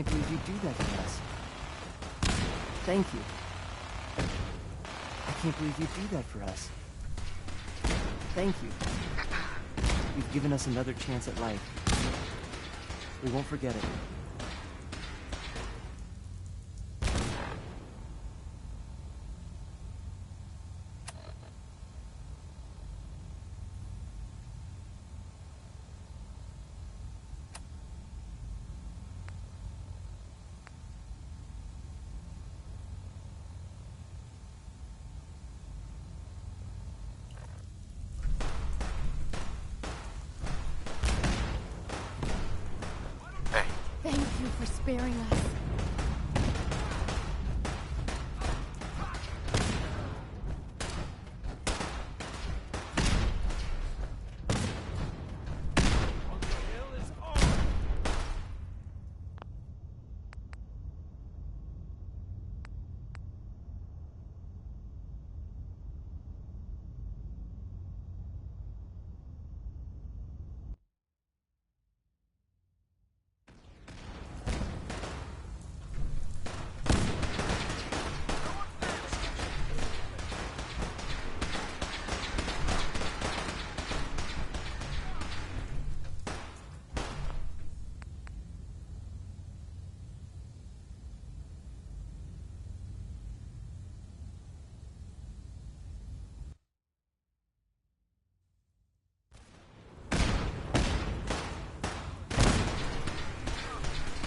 can't believe you do that for us. Thank you. I can't believe you do that for us. Thank you. You've given us another chance at life. We won't forget it. Thank you for sparing us.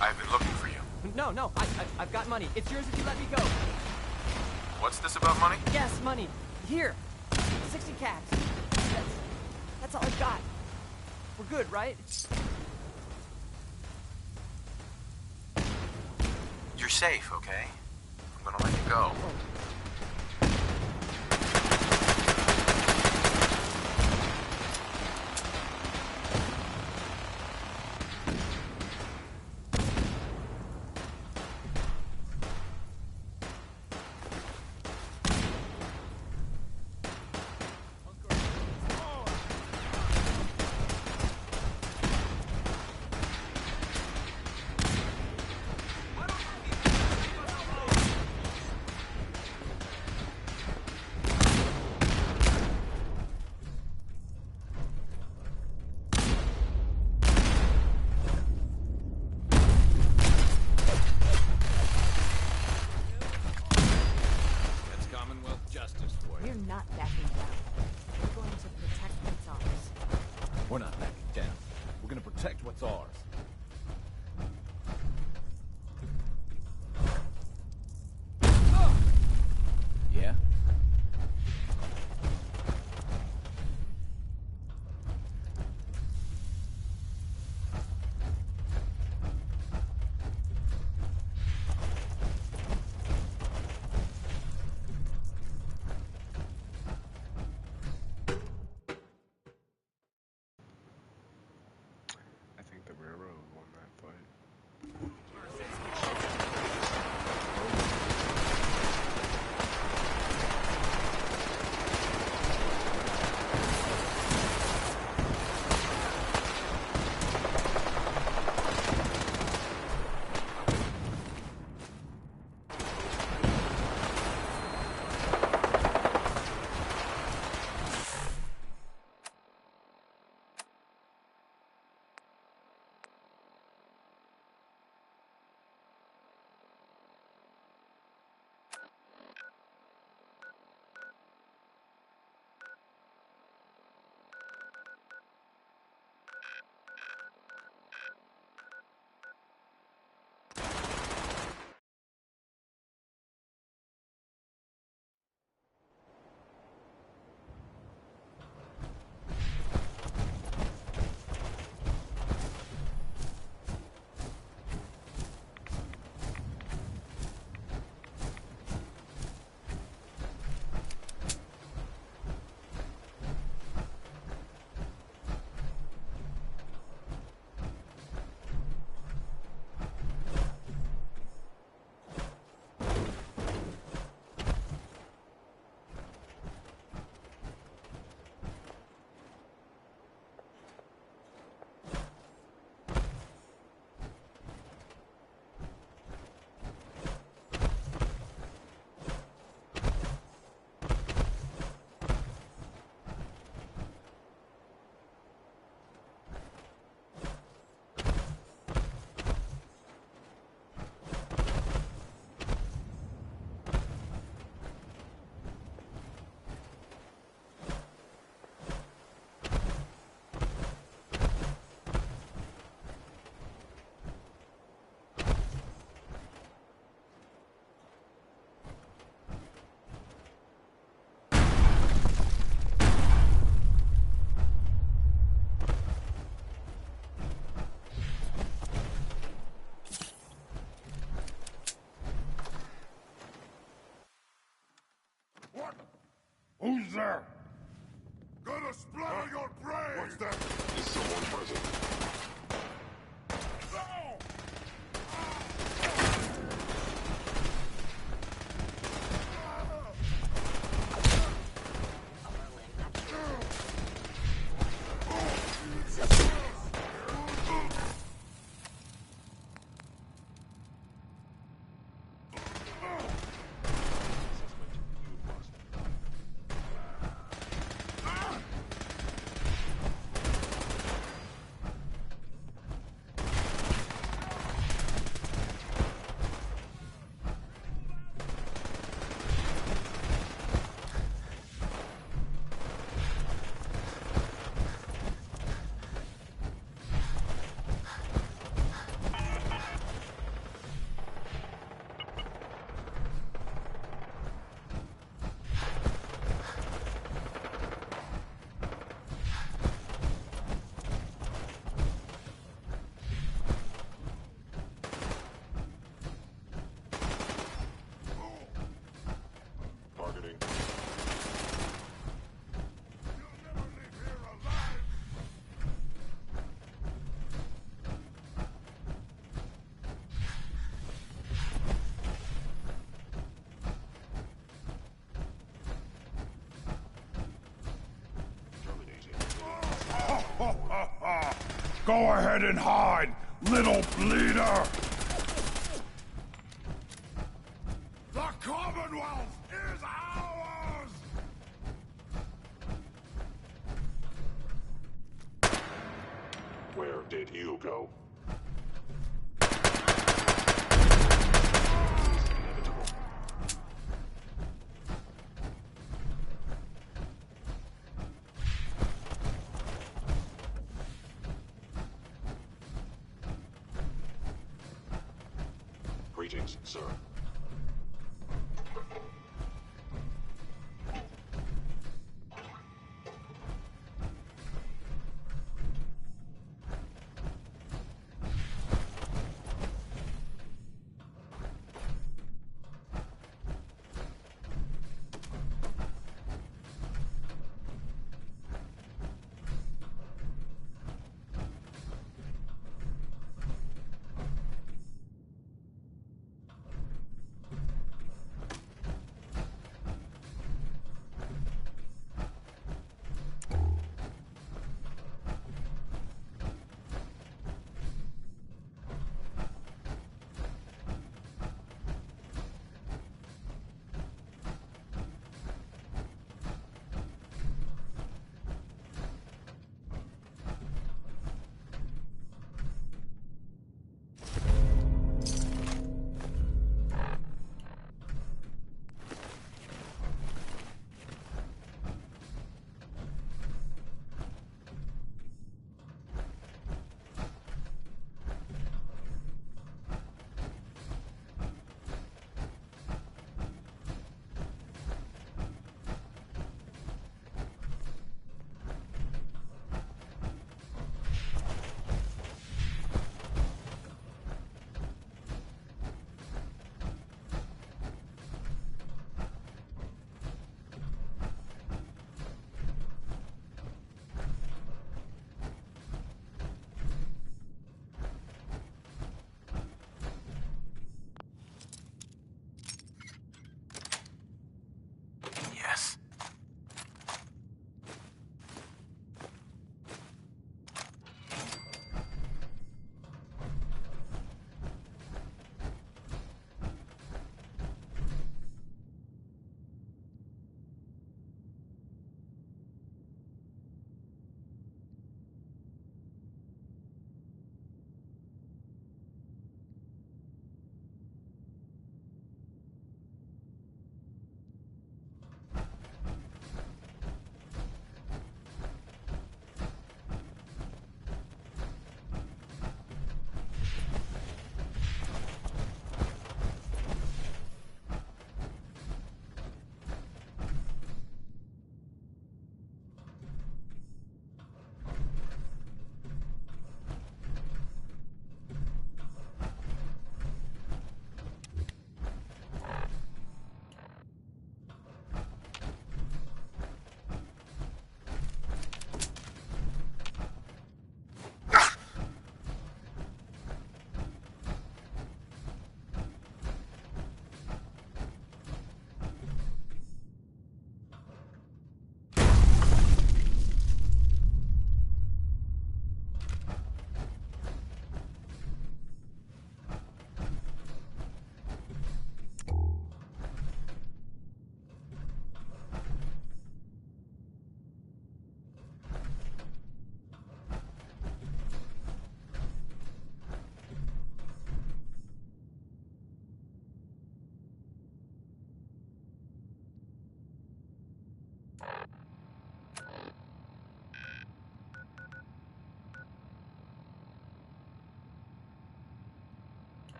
I've been looking for you. No, I've got money. It's yours if you let me go. What's this about money? Yes, money. Here. 60 caps. That's all I've got. We're good, right? You're safe, okay? I'm gonna let you go. We're not backing down. We're going to protect what's ours. We're not backing down. We're gonna protect what's ours. Yeah? I think that we're loser! Gonna splatter your brain! What's that? Is someone present? No! Targeting. You'll never leave here alive! Terminating. Go ahead and hide, little bleeder! The Commonwealth is ours! Where did you go? Inevitable. Greetings, sir.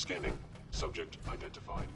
Scanning. Subject identified.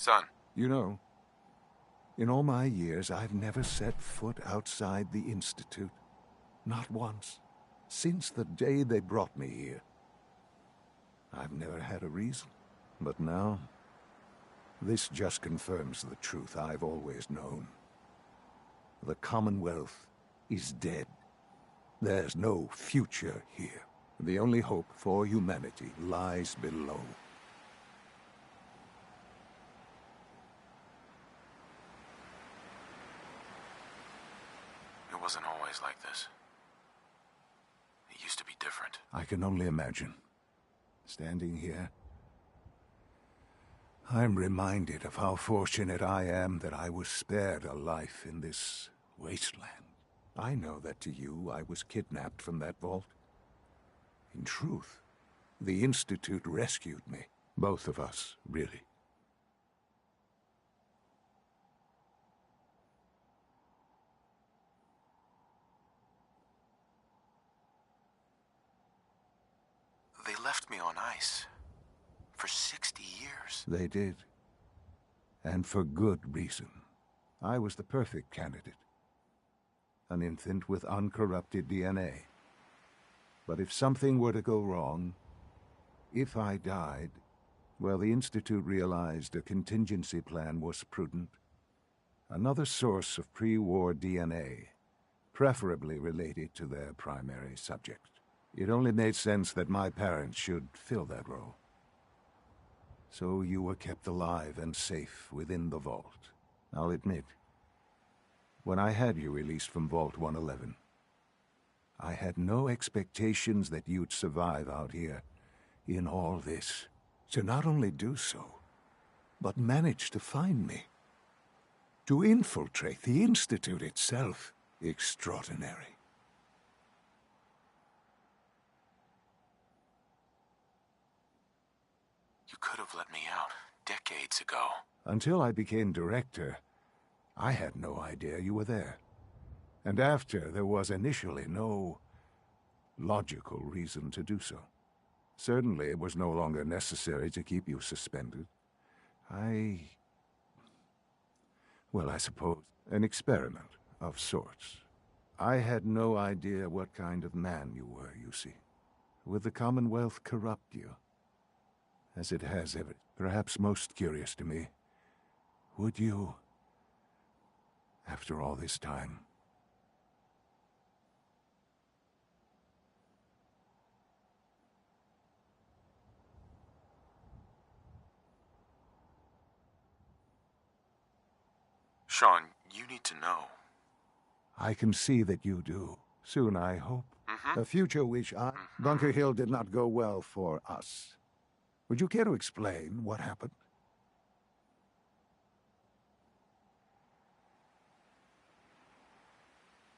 Son, You know, in all my years, I've never set foot outside the Institute. Not once. Since the day they brought me here. I've never had a reason. But now, this just confirms the truth I've always known. The Commonwealth is dead. There's no future here. The only hope for humanity lies below. it wasn't always like this. It used to be different. I can only imagine. Standing here, I'm reminded of how fortunate I am that I was spared a life in this wasteland. I know that to you, I was kidnapped from that vault. In truth, the Institute rescued me. Both of us, really. They left me on ice for 60 years. They did. And for good reason. I was the perfect candidate. An infant with uncorrupted DNA. But if something were to go wrong, if I died, well, the Institute realized a contingency plan was prudent. Another source of pre-war DNA, preferably related to their primary subject. It only made sense that my parents should fill that role. So you were kept alive and safe within the vault. I'll admit, when I had you released from Vault 111, I had no expectations that you'd survive out here in all this. To not only do so, but manage to find me. To infiltrate the Institute itself. Extraordinary. You could have let me out decades ago. Until I became director, I had no idea you were there. And after, there was initially no logical reason to do so. Certainly, it was no longer necessary to keep you suspended. Well, I suppose, an experiment of sorts. I had no idea what kind of man you were, you see. Would the Commonwealth corrupt you? As it has ever. Perhaps most curious to me, would you, after all this time? Sean, you need to know. I can see that you do. Soon, I hope. A future which Bunker Hill did not go well for us. Would you care to explain what happened?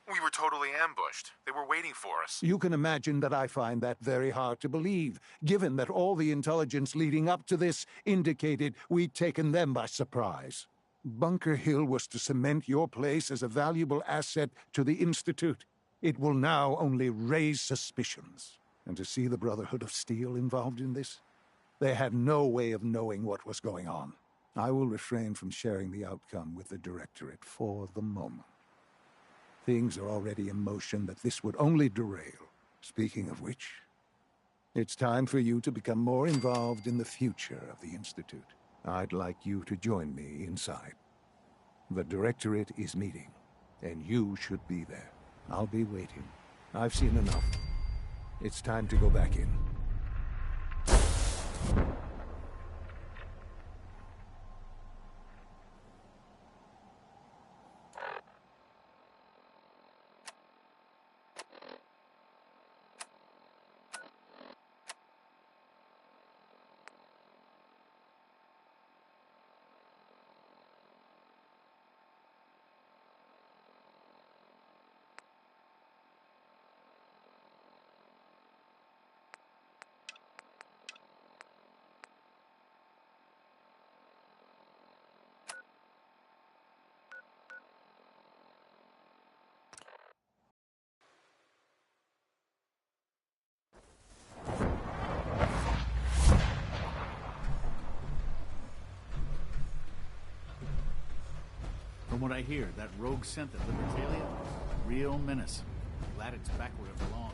We were totally ambushed. They were waiting for us. You can imagine that I find that very hard to believe, given that all the intelligence leading up to this indicated we'd taken them by surprise. Bunker Hill was to cement your place as a valuable asset to the Institute. It will now only raise suspicions. And to see the Brotherhood of Steel involved in this? They had no way of knowing what was going on. I will refrain from sharing the outcome with the Directorate for the moment. Things are already in motion that this would only derail. Speaking of which, it's time for you to become more involved in the future of the Institute. I'd like you to join me inside. The Directorate is meeting, and you should be there. I'll be waiting. I've seen enough. It's time to go back in. From what I hear, that rogue scent at Libertalia, real menace. Glad it's back where it belongs.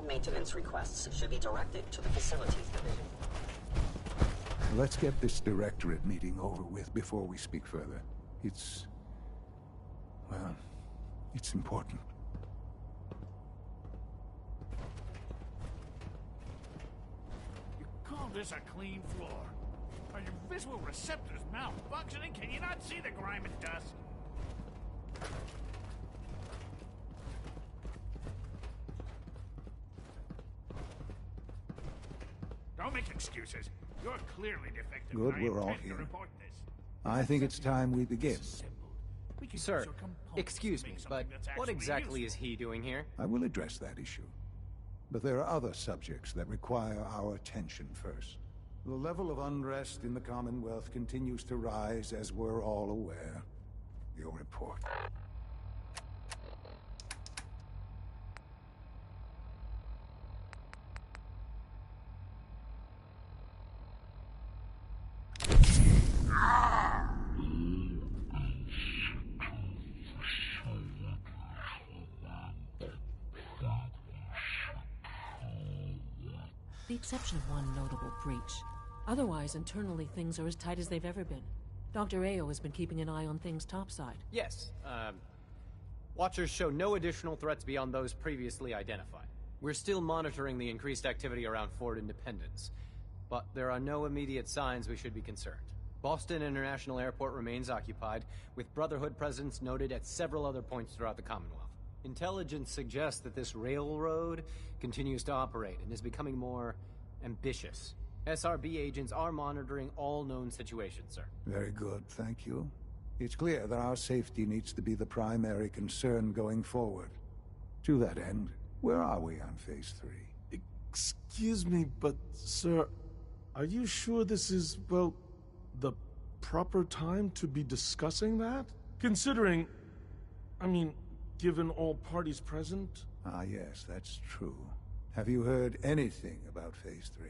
Maintenance requests should be directed to the Facilities Division. Let's get this Directorate meeting over with before we speak further. Well, it's important. You call this a clean floor? Are your visual receptors malfunctioning? Can you not see the grime and dust? Don't make excuses. You're clearly defective. Good, we're all here. I think it's time we begin. Sir, excuse me, but what exactly is he doing here? I will address that issue. But there are other subjects that require our attention first. The level of unrest in the Commonwealth continues to rise, as we're all aware. Your report. The exception of one notable breach. Otherwise, internally, things are as tight as they've ever been. Dr. Ao has been keeping an eye on things topside. Yes, Watchers show no additional threats beyond those previously identified. We're still monitoring the increased activity around Fort Independence, but there are no immediate signs we should be concerned. Boston International Airport remains occupied, with Brotherhood presence noted at several other points throughout the Commonwealth. Intelligence suggests that this railroad continues to operate and is becoming more ambitious. SRB agents are monitoring all known situations, sir. Very good, thank you. It's clear that our safety needs to be the primary concern going forward. To that end, where are we on Phase 3? Excuse me, but, sir, are you sure this is, well, the proper time to be discussing that? Considering, given all parties present? Ah, yes, that's true. Have you heard anything about Phase 3?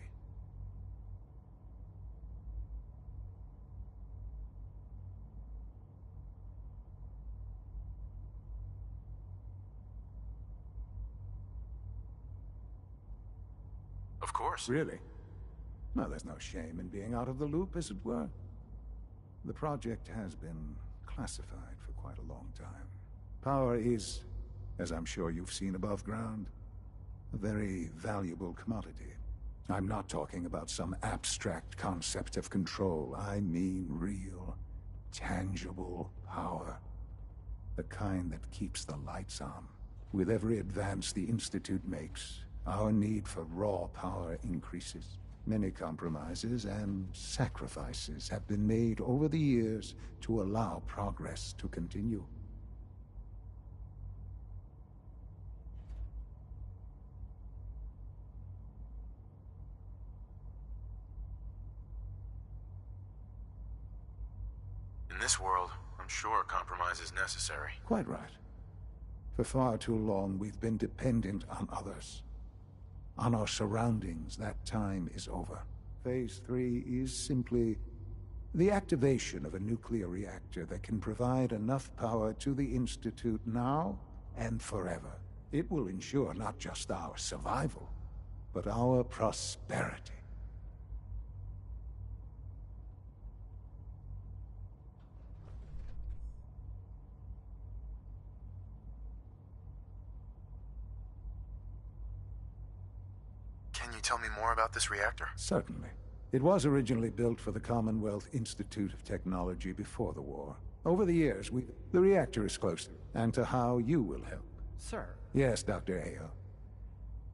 Of course. Really? Well, there's no shame in being out of the loop, as it were. The project has been classified for quite a long time. Power is, as I'm sure you've seen above ground, a very valuable commodity. I'm not talking about some abstract concept of control. I mean real, tangible power. The kind that keeps the lights on. With every advance the Institute makes, our need for raw power increases. Many compromises and sacrifices have been made over the years to allow progress to continue. In this world, I'm sure compromise is necessary. Quite right. For far too long, we've been dependent on others. On our surroundings. That time is over. Phase 3 is simply the activation of a nuclear reactor that can provide enough power to the Institute now and forever. It will ensure not just our survival, but our prosperity. Can you tell me more about this reactor? Certainly. It was originally built for the Commonwealth Institute of Technology before the war. Over the years, the reactor is closer, and to how you will help. Sir? Yes, Dr. Ao.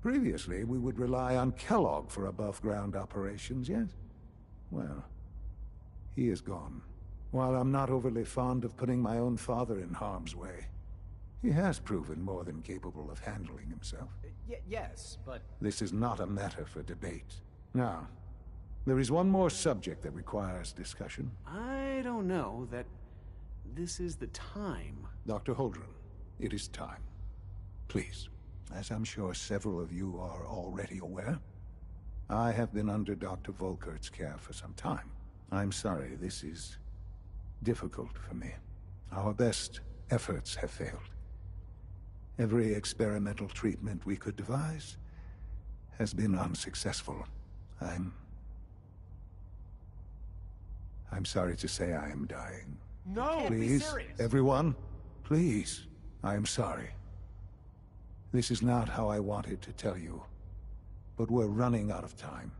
Previously, we would rely on Kellogg for above-ground operations, yes? Well, he is gone. While I'm not overly fond of putting my own father in harm's way, he has proven more than capable of handling himself. Yes, but... This is not a matter for debate. Now, there is one more subject that requires discussion. I don't know that this is the time. Dr. Holdren, it is time. Please, as I'm sure several of you are already aware, I have been under Dr. Volkert's care for some time. I'm sorry, this is difficult for me. Our best efforts have failed. Every experimental treatment we could devise has been unsuccessful. I'm sorry to say I am dying. No! Please, everyone, please, I am sorry. This is not how I wanted to tell you, but we're running out of time.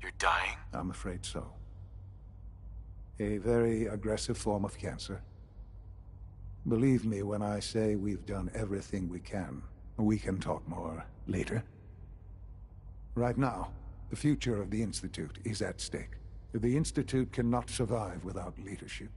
You're dying? I'm afraid so. A very aggressive form of cancer. Believe me when I say we've done everything we can. We can talk more later. Right now, the future of the Institute is at stake. The Institute cannot survive without leadership.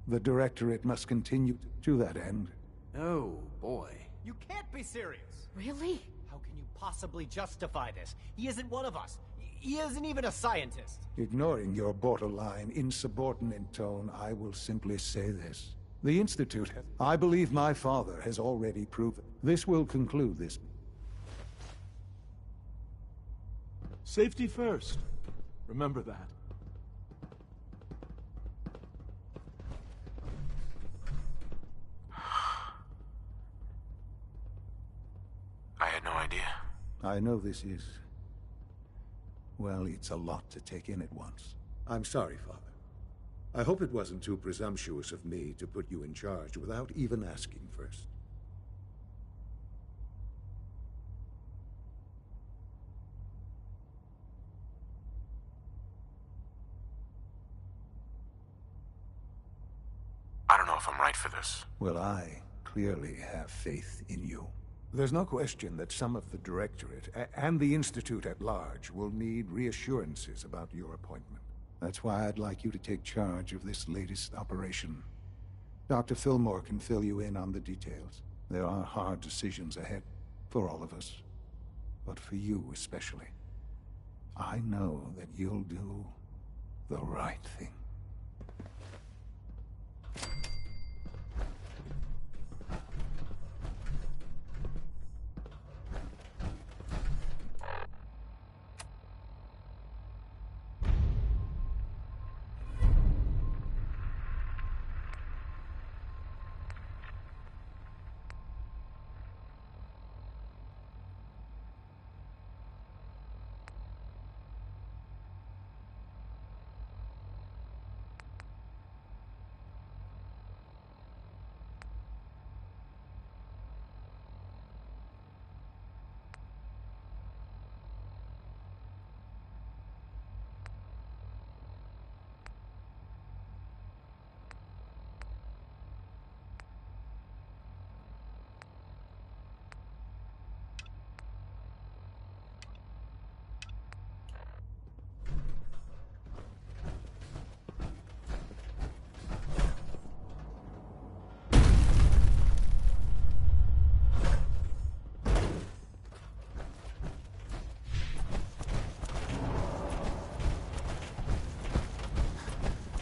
The Directorate must continue to that end. Oh, boy. You can't be serious! Really? How can you possibly justify this? He isn't one of us. He isn't even a scientist. Ignoring your borderline, insubordinate tone, I will simply say this. The Institute, I believe my father has already proven. This will conclude this. Safety first. Remember that. I had no idea. I know this is... well, it's a lot to take in at once. I'm sorry, Father. I hope it wasn't too presumptuous of me to put you in charge without even asking first. I don't know if I'm right for this. Well, I clearly have faith in you. There's no question that some of the Directorate and the Institute at large will need reassurances about your appointment. That's why I'd like you to take charge of this latest operation. Dr. Fillmore can fill you in on the details. There are hard decisions ahead for all of us, but for you especially. I know that you'll do the right thing.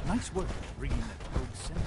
Nice work bringing that rogue center.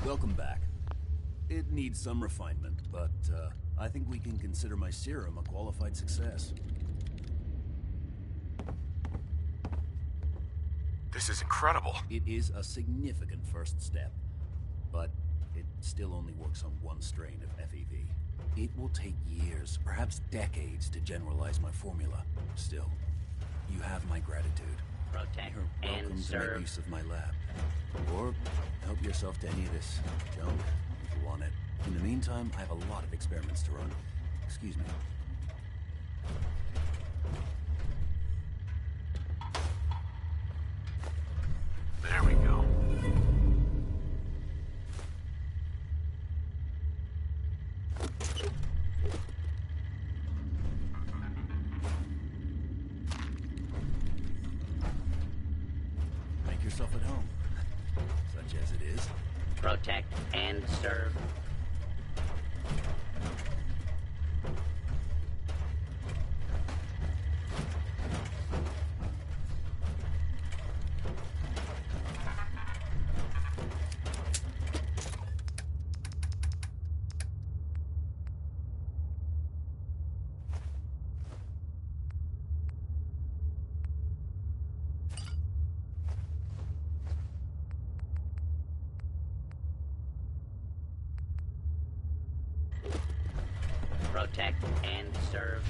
Welcome back. It needs some refinement, but I think we can consider my serum a qualified success. This is incredible. It is a significant first step, but it still only works on one strain of FEV. It will take years, perhaps decades, to generalize my formula. Still, you have my gratitude. Protect You're welcome and to serve. make use of my lab. Or help yourself to any of this junk if you want it. In the meantime, I have a lot of experiments to run. Excuse me. There we go. Make yourself at home. Such as it is. Protect and serve. Protect and serve.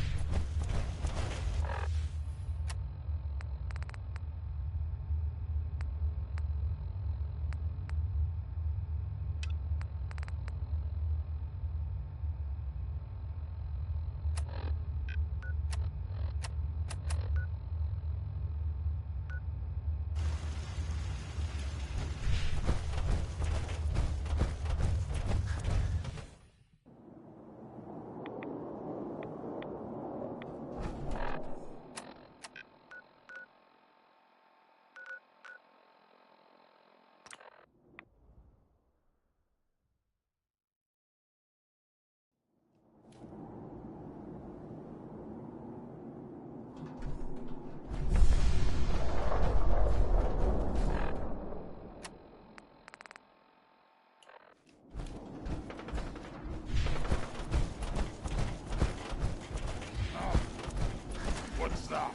What's that?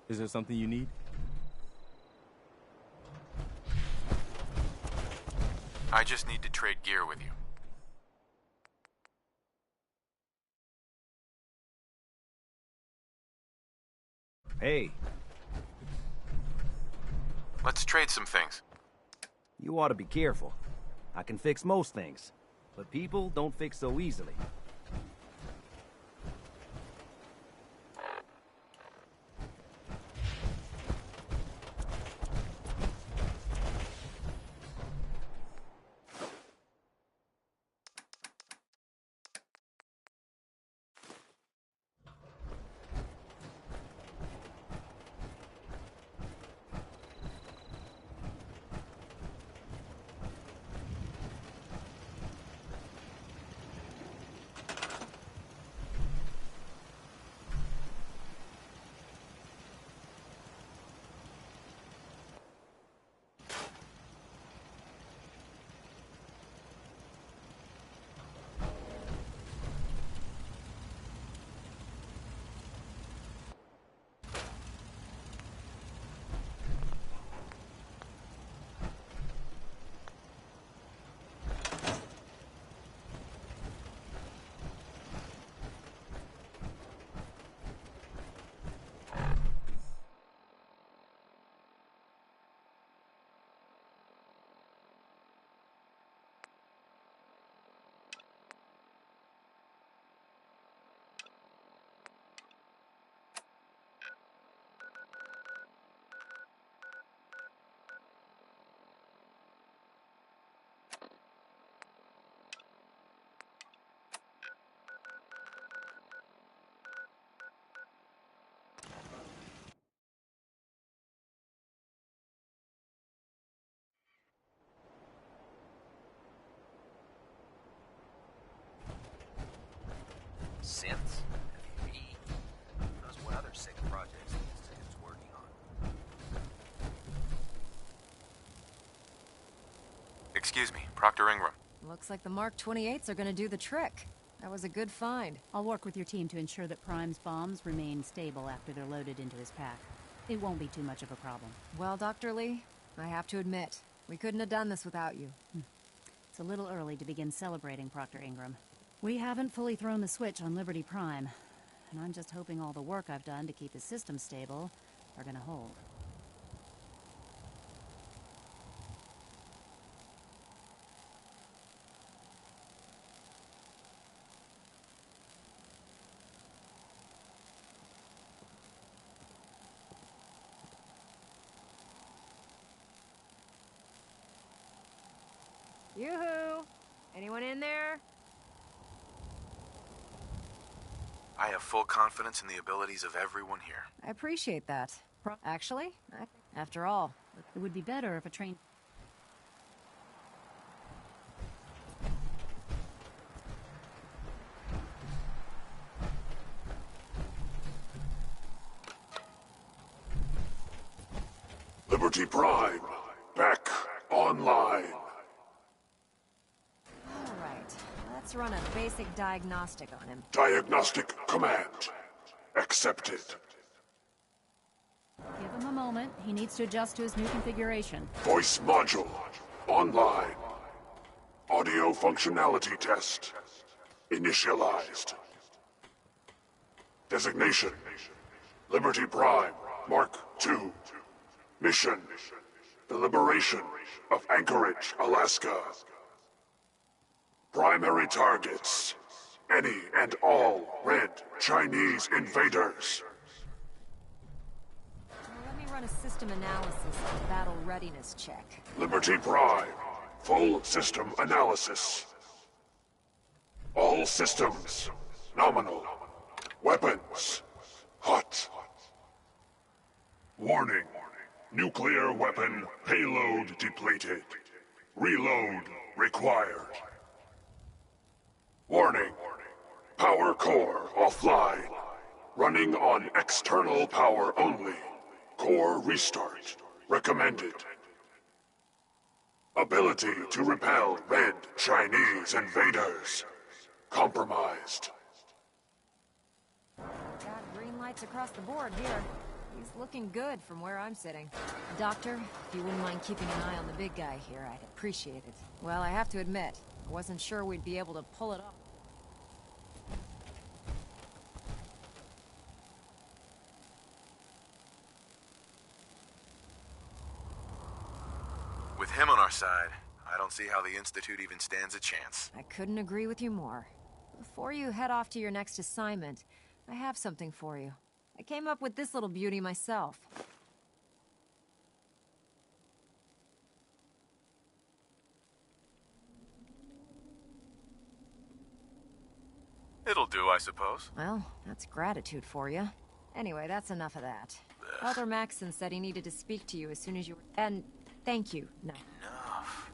Is there something you need? I just need to trade gear with you. Hey, Let's trade some things. you ought to be careful. I can fix most things, but people don't fix so easily. synths, FEV. Who knows what other sick projects the Institute's working on. Excuse me, Proctor Ingram. Looks like the Mark 28s are gonna do the trick. That was a good find. I'll work with your team to ensure that Prime's bombs remain stable after they're loaded into his pack. It won't be too much of a problem. Well, Dr. Lee, I have to admit, we couldn't have done this without you. It's a little early to begin celebrating, Proctor Ingram. We haven't fully thrown the switch on Liberty Prime, and I'm just hoping all the work I've done to keep his system stable are gonna hold. Yoo-hoo! Anyone in there? I have full confidence in the abilities of everyone here. I appreciate that. Actually, after all, it would be better if a train... Liberty Prime, back online. Alright, let's run a basic diagnostic on him. Diagnostic command accepted. Give him a moment. He needs to adjust to his new configuration. Voice module online. Audio functionality test initialized. Designation: Liberty Prime Mark II. Mission: the liberation of Anchorage, Alaska. Primary targets: any and all red Chinese invaders. Let me run a system analysis and battle readiness check. Liberty Prime, full system analysis. All systems nominal. Weapons hot. Warning: nuclear weapon payload depleted. Reload required. Warning: power core offline. Running on external power only. Core restart recommended. Ability to repel red Chinese invaders compromised. Got green lights across the board here. He's looking good from where I'm sitting. Doctor, if you wouldn't mind keeping an eye on the big guy here, I'd appreciate it. Well, I have to admit, I wasn't sure we'd be able to pull it off. With him on our side, I don't see how the Institute even stands a chance. I couldn't agree with you more. Before you head off to your next assignment, I have something for you. I came up with this little beauty myself. It'll do, I suppose. Well, that's gratitude for you. Anyway, that's enough of that. Elder Maxson said he needed to speak to you as soon as you were... And thank you. No. Enough.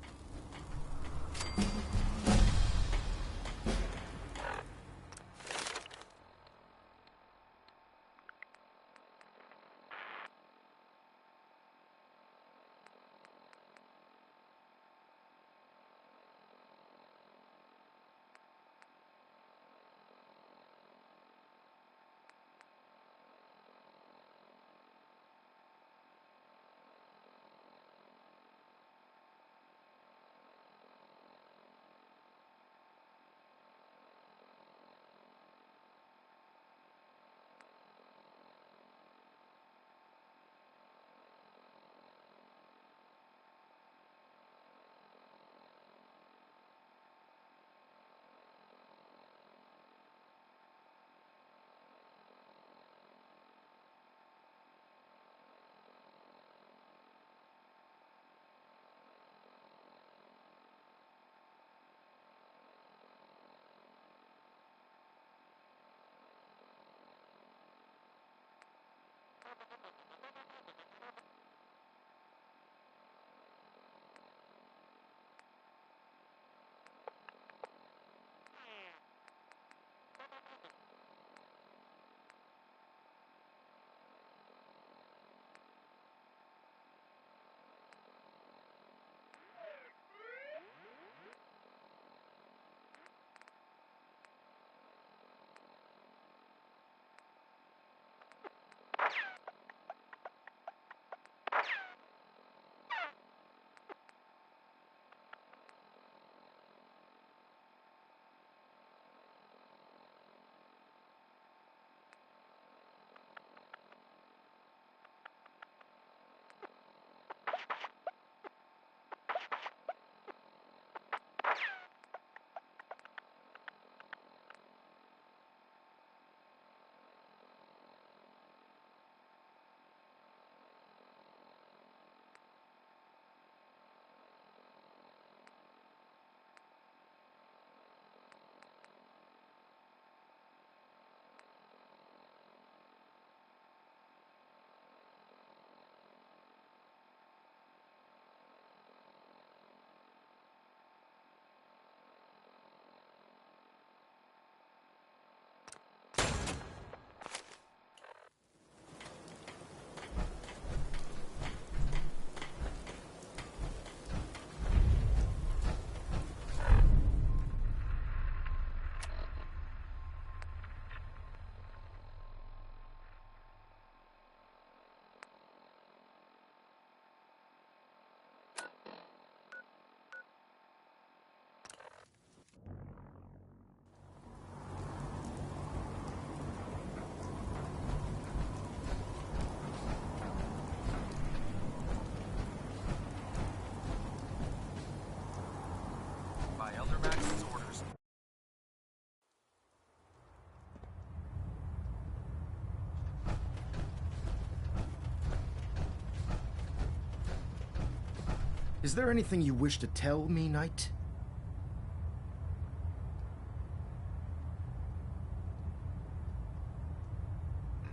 Is there anything you wish to tell me, Knight?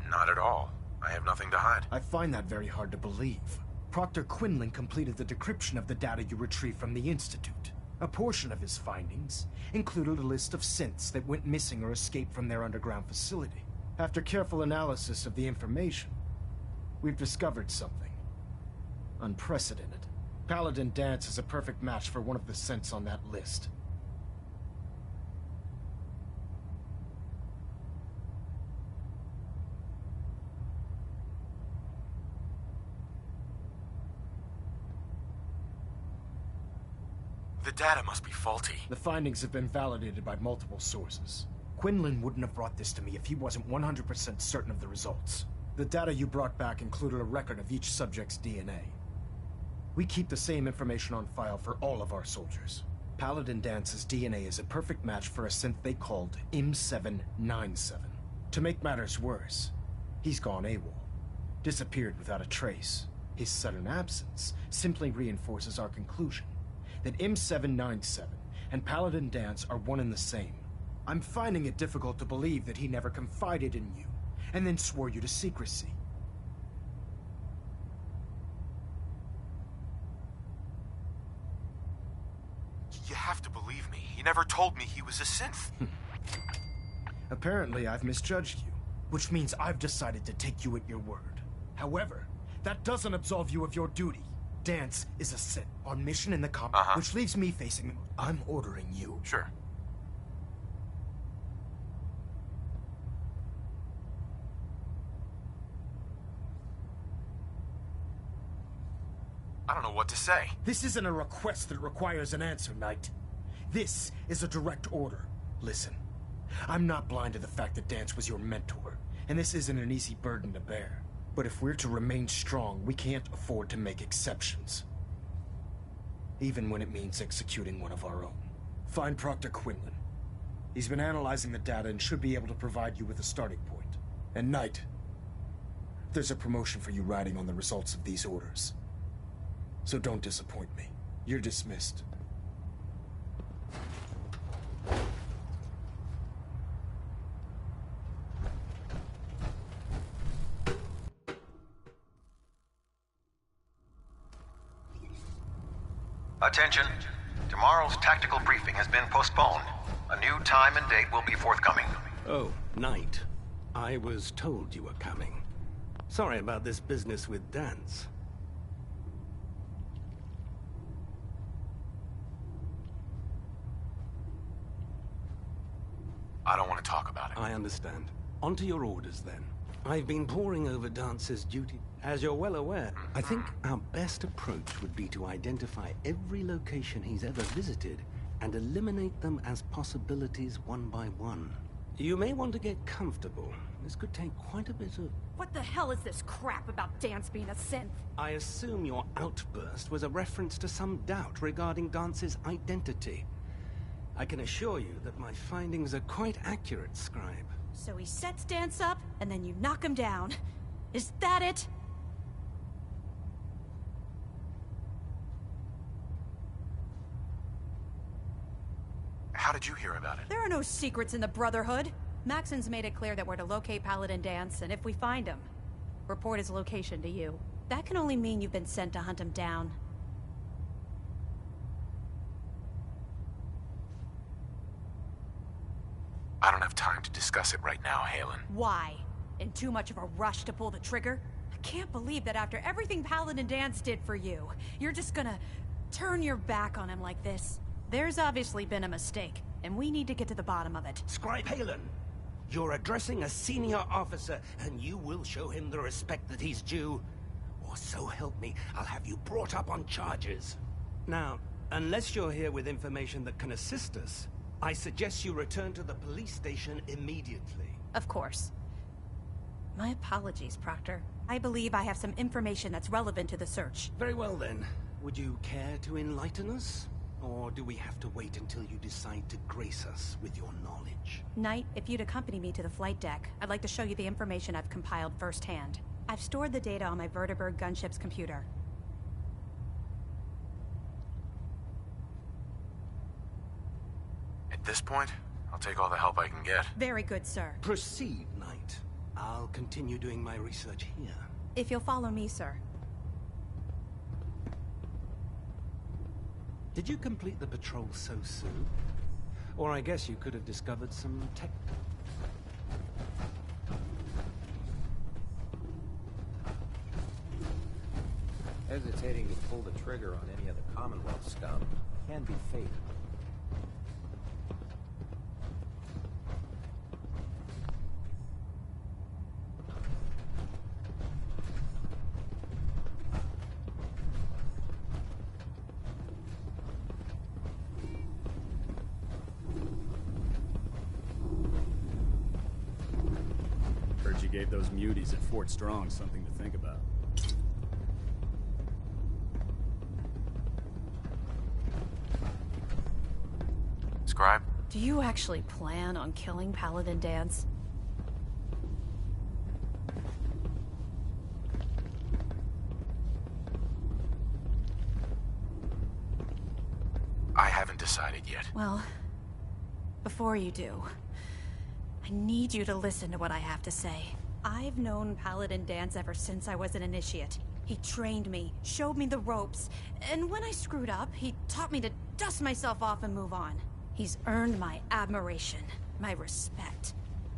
Not at all. I have nothing to hide. I find that very hard to believe. Proctor Quinlan completed the decryption of the data you retrieved from the Institute. A portion of his findings included a list of synths that went missing or escaped from their underground facility. After careful analysis of the information, we've discovered something unprecedented. Paladin Danse is a perfect match for one of the synths on that list. The data must be faulty. The findings have been validated by multiple sources. Quinlan wouldn't have brought this to me if he wasn't 100% certain of the results. The data you brought back included a record of each subject's DNA. We keep the same information on file for all of our soldiers. Paladin Danse's DNA is a perfect match for a synth they called M797. To make matters worse, he's gone AWOL. Disappeared without a trace. His sudden absence simply reinforces our conclusion that M797 and Paladin Danse are one and the same. I'm finding it difficult to believe that he never confided in you, and then swore you to secrecy. You have to believe me. He never told me he was a synth. Apparently, I've misjudged you, which means I've decided to take you at your word. However, that doesn't absolve you of your duty. Danse is a synth on mission in the compound, which leaves me facing... I'm ordering you. Sure. I don't know what to say. This isn't a request that requires an answer, Knight. This is a direct order. Listen, I'm not blind to the fact that Danse was your mentor, and this isn't an easy burden to bear. But if we're to remain strong, we can't afford to make exceptions. Even when it means executing one of our own. Find Proctor Quinlan. He's been analyzing the data and should be able to provide you with a starting point. And Knight, there's a promotion for you riding on the results of these orders. So don't disappoint me. You're dismissed. Attention. Tomorrow's tactical briefing has been postponed. A new time and date will be forthcoming. Oh, Knight. I was told you were coming. Sorry about this business with Danse. I don't want to talk about it. I understand. On to your orders, then. I've been poring over Dance's duty. As you're well aware, I think our best approach would be to identify every location he's ever visited and eliminate them as possibilities one by one. You may want to get comfortable. This could take quite a bit of... What the hell is this crap about Danse being a synth? I assume your outburst was a reference to some doubt regarding Dance's identity. I can assure you that my findings are quite accurate, Scribe. So he sets Danse up, and then you knock him down. Is that it? How did you hear about it? There are no secrets in the Brotherhood. Maxon's made it clear that we're to locate Paladin Danse, and if we find him, report his location to you. That can only mean you've been sent to hunt him down. I don't have time to discuss it right now, Haylen. Why? In too much of a rush to pull the trigger? I can't believe that after everything Paladin Danse did for you, you're just gonna turn your back on him like this. There's obviously been a mistake, and we need to get to the bottom of it. Scribe Haylen, you're addressing a senior officer, and you will show him the respect that he's due. Or so help me, I'll have you brought up on charges. Now, unless you're here with information that can assist us, I suggest you return to the police station immediately. Of course. My apologies, Proctor. I believe I have some information that's relevant to the search. Very well then. Would you care to enlighten us? Or do we have to wait until you decide to grace us with your knowledge? Knight, if you'd accompany me to the flight deck, I'd like to show you the information I've compiled firsthand. I've stored the data on my Vertibird gunship's computer. At this point, I'll take all the help I can get. Very good, sir. Proceed, Knight. I'll continue doing my research here. If you'll follow me, sir. Did you complete the patrol so soon? Or I guess you could have discovered some tech... Hesitating to pull the trigger on any of the Commonwealth scum can be fatal. Heard you gave those muties at Fort Strong something to think about. Scribe? Do you actually plan on killing Paladin Danse? I haven't decided yet. Well, before you do, I need you to listen to what I have to say. I've known Paladin Danse ever since I was an initiate. He trained me, showed me the ropes, and when I screwed up, he taught me to dust myself off and move on. He's earned my admiration, my respect,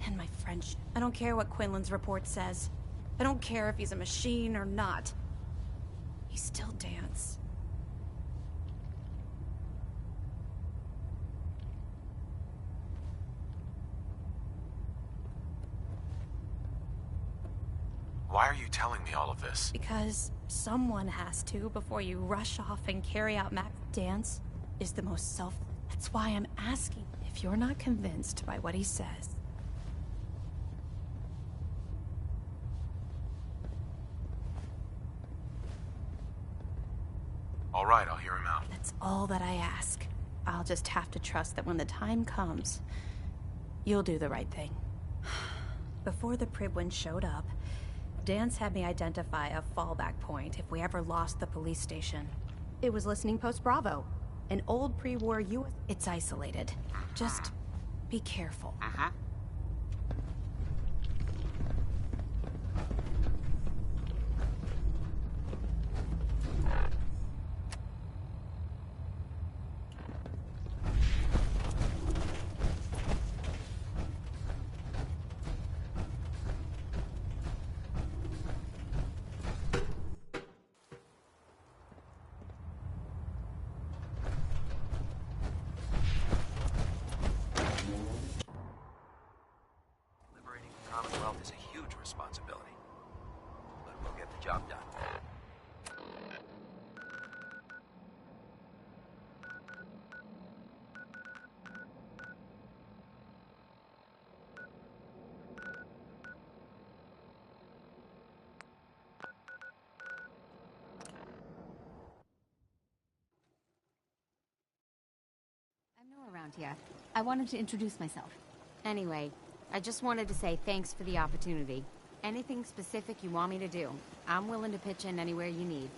and my friendship. I don't care what Quinlan's report says. I don't care if he's a machine or not. He's still Danse. Why are you telling me all of this? Because someone has to before you rush off and carry out Max. Danse is the most self... That's why I'm asking. If you're not convinced by what he says... All right, I'll hear him out. That's all that I ask. I'll just have to trust that when the time comes, you'll do the right thing. Before the Pribwin showed up, Danse had me identify a fallback point if we ever lost the police station. It was Listening Post Bravo, an old pre-war U.S. It's isolated. Just be careful. Commonwealth is a huge responsibility, but we'll get the job done. I'm new around here. I wanted to introduce myself. Anyway, I just wanted to say thanks for the opportunity. Anything specific you want me to do, I'm willing to pitch in anywhere you need.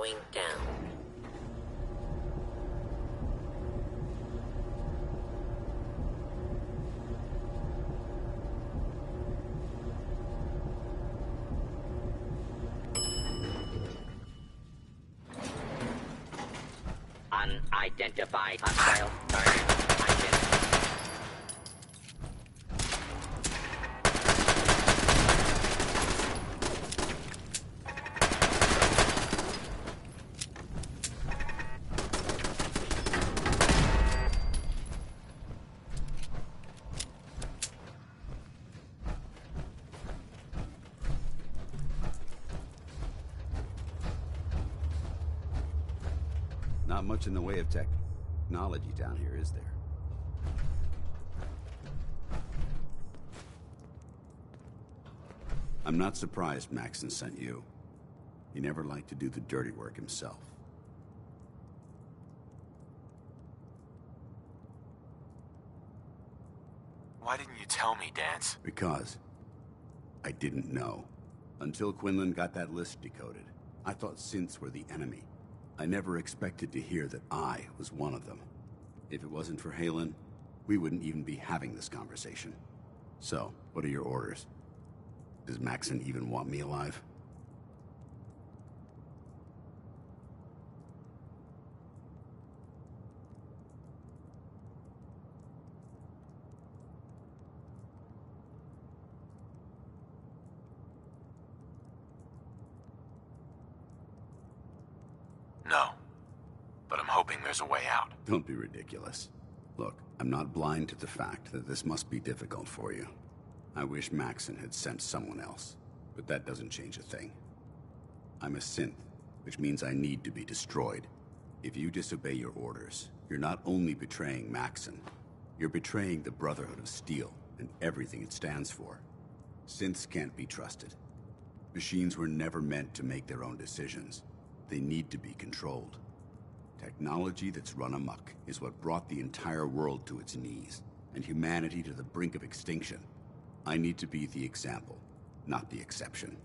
going down. Unidentified hostile target identified. Not much in the way of technology down here, is there? I'm not surprised Maxson sent you. He never liked to do the dirty work himself. Why didn't you tell me, Danse? Because I didn't know. Until Quinlan got that list decoded, I thought synths were the enemy. I never expected to hear that I was one of them. If it wasn't for Haylen, we wouldn't even be having this conversation. So, what are your orders? Does Maxson even want me alive? No. But I'm hoping there's a way out. Don't be ridiculous. Look, I'm not blind to the fact that this must be difficult for you. I wish Maxson had sent someone else, but that doesn't change a thing. I'm a synth, which means I need to be destroyed. If you disobey your orders, you're not only betraying Maxson, you're betraying the Brotherhood of Steel and everything it stands for. Synths can't be trusted. Machines were never meant to make their own decisions. They need to be controlled. Technology that's run amok is what brought the entire world to its knees, and humanity to the brink of extinction. I need to be the example, not the exception.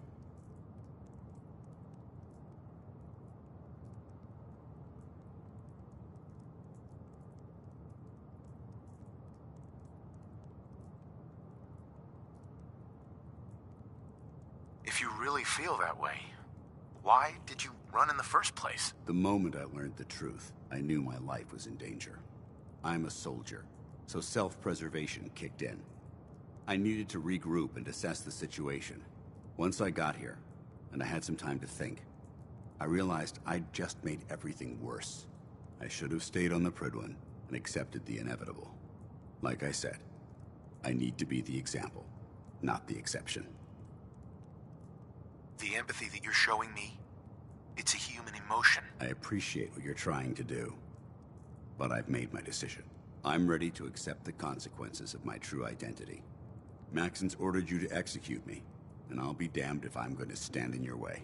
If you really feel that way, why did you run in the first place? The moment I learned the truth, I knew my life was in danger. I'm a soldier, so self-preservation kicked in. I needed to regroup and assess the situation. Once I got here, and I had some time to think, I realized I'd just made everything worse. I should have stayed on the Prydwen and accepted the inevitable. Like I said, I need to be the example, not the exception. The empathy that you're showing me, it's a human emotion. I appreciate what you're trying to do, but I've made my decision. I'm ready to accept the consequences of my true identity. Maxson's ordered you to execute me, and I'll be damned if I'm going to stand in your way.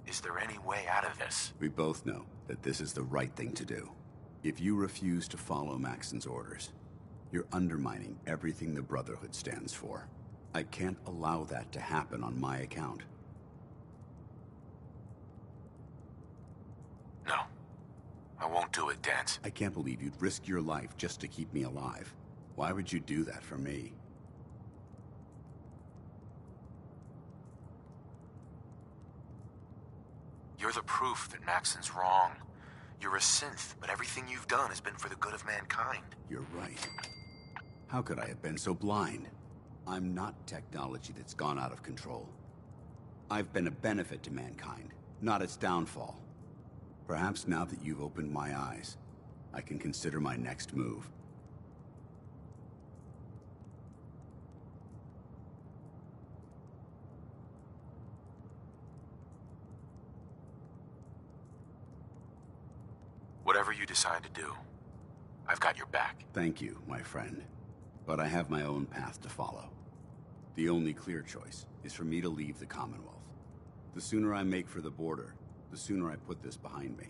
Is there any way out of this? We both know that this is the right thing to do. If you refuse to follow Maxson's orders, you're undermining everything the Brotherhood stands for. I can't allow that to happen on my account. No. I won't do it, Danse. I can't believe you'd risk your life just to keep me alive. Why would you do that for me? You're the proof that Maxson's wrong. You're a synth, but everything you've done has been for the good of mankind. You're right. How could I have been so blind? I'm not technology that's gone out of control. I've been a benefit to mankind, not its downfall. Perhaps now that you've opened my eyes, I can consider my next move. Whatever you decide to do, I've got your back. Thank you, my friend. But I have my own path to follow. The only clear choice is for me to leave the Commonwealth. The sooner I make for the border, the sooner I put this behind me.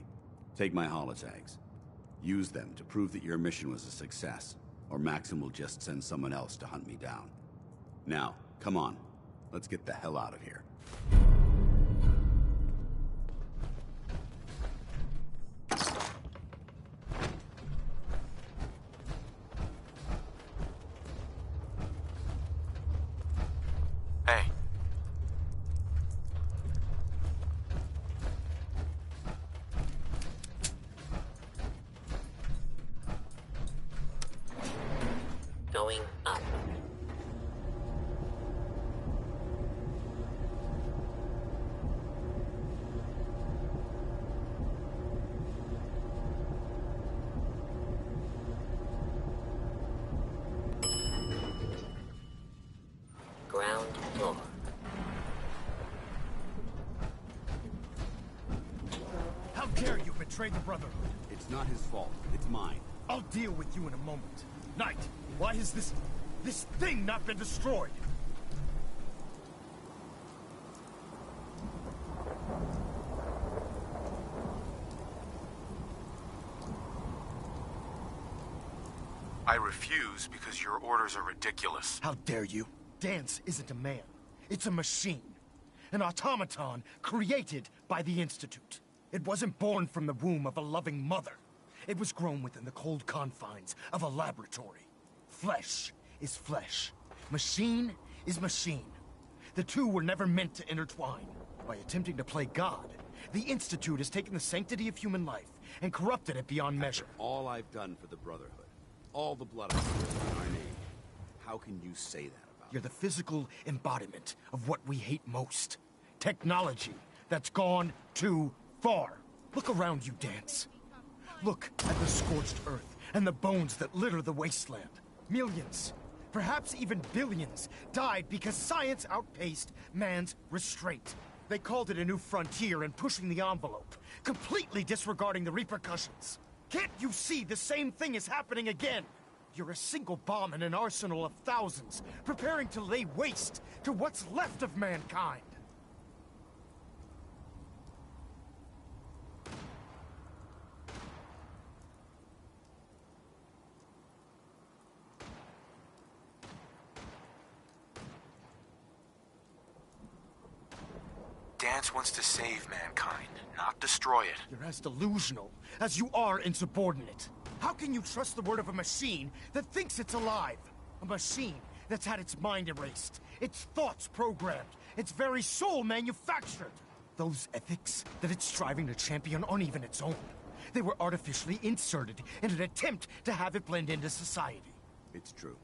Take my holotags. Use them to prove that your mission was a success, or Maxim will just send someone else to hunt me down. Now, come on. Let's get the hell out of here. Hey. Going up. Ground floor. How dare you betray the Brotherhood? It's not his fault. It's mine. I'll deal with you in a moment. Knight, why has this thing not been destroyed? I refuse because your orders are ridiculous. How dare you? Dance isn't a man. It's a machine. An automaton created by the Institute. It wasn't born from the womb of a loving mother. It was grown within the cold confines of a laboratory. Flesh is flesh. Machine is machine. The two were never meant to intertwine. By attempting to play God, the Institute has taken the sanctity of human life and corrupted it beyond measure. All I've done for the Brotherhood, all the blood I've spilled in our name, how can you say that about You're the physical embodiment of what we hate most. Technology that's gone too far. Look around you, Dance. Look at the scorched earth and the bones that litter the wasteland. Millions, perhaps even billions, died because science outpaced man's restraint. They called it a new frontier and pushing the envelope, completely disregarding the repercussions. Can't you see the same thing is happening again? You're a single bomb in an arsenal of thousands, preparing to lay waste to what's left of mankind. Dance wants to save mankind, not destroy it. You're as delusional as you are insubordinate. How can you trust the word of a machine that thinks it's alive? A machine that's had its mind erased, its thoughts programmed, its very soul manufactured. Those ethics that it's striving to champion aren't even its own. They were artificially inserted in an attempt to have it blend into society. It's true.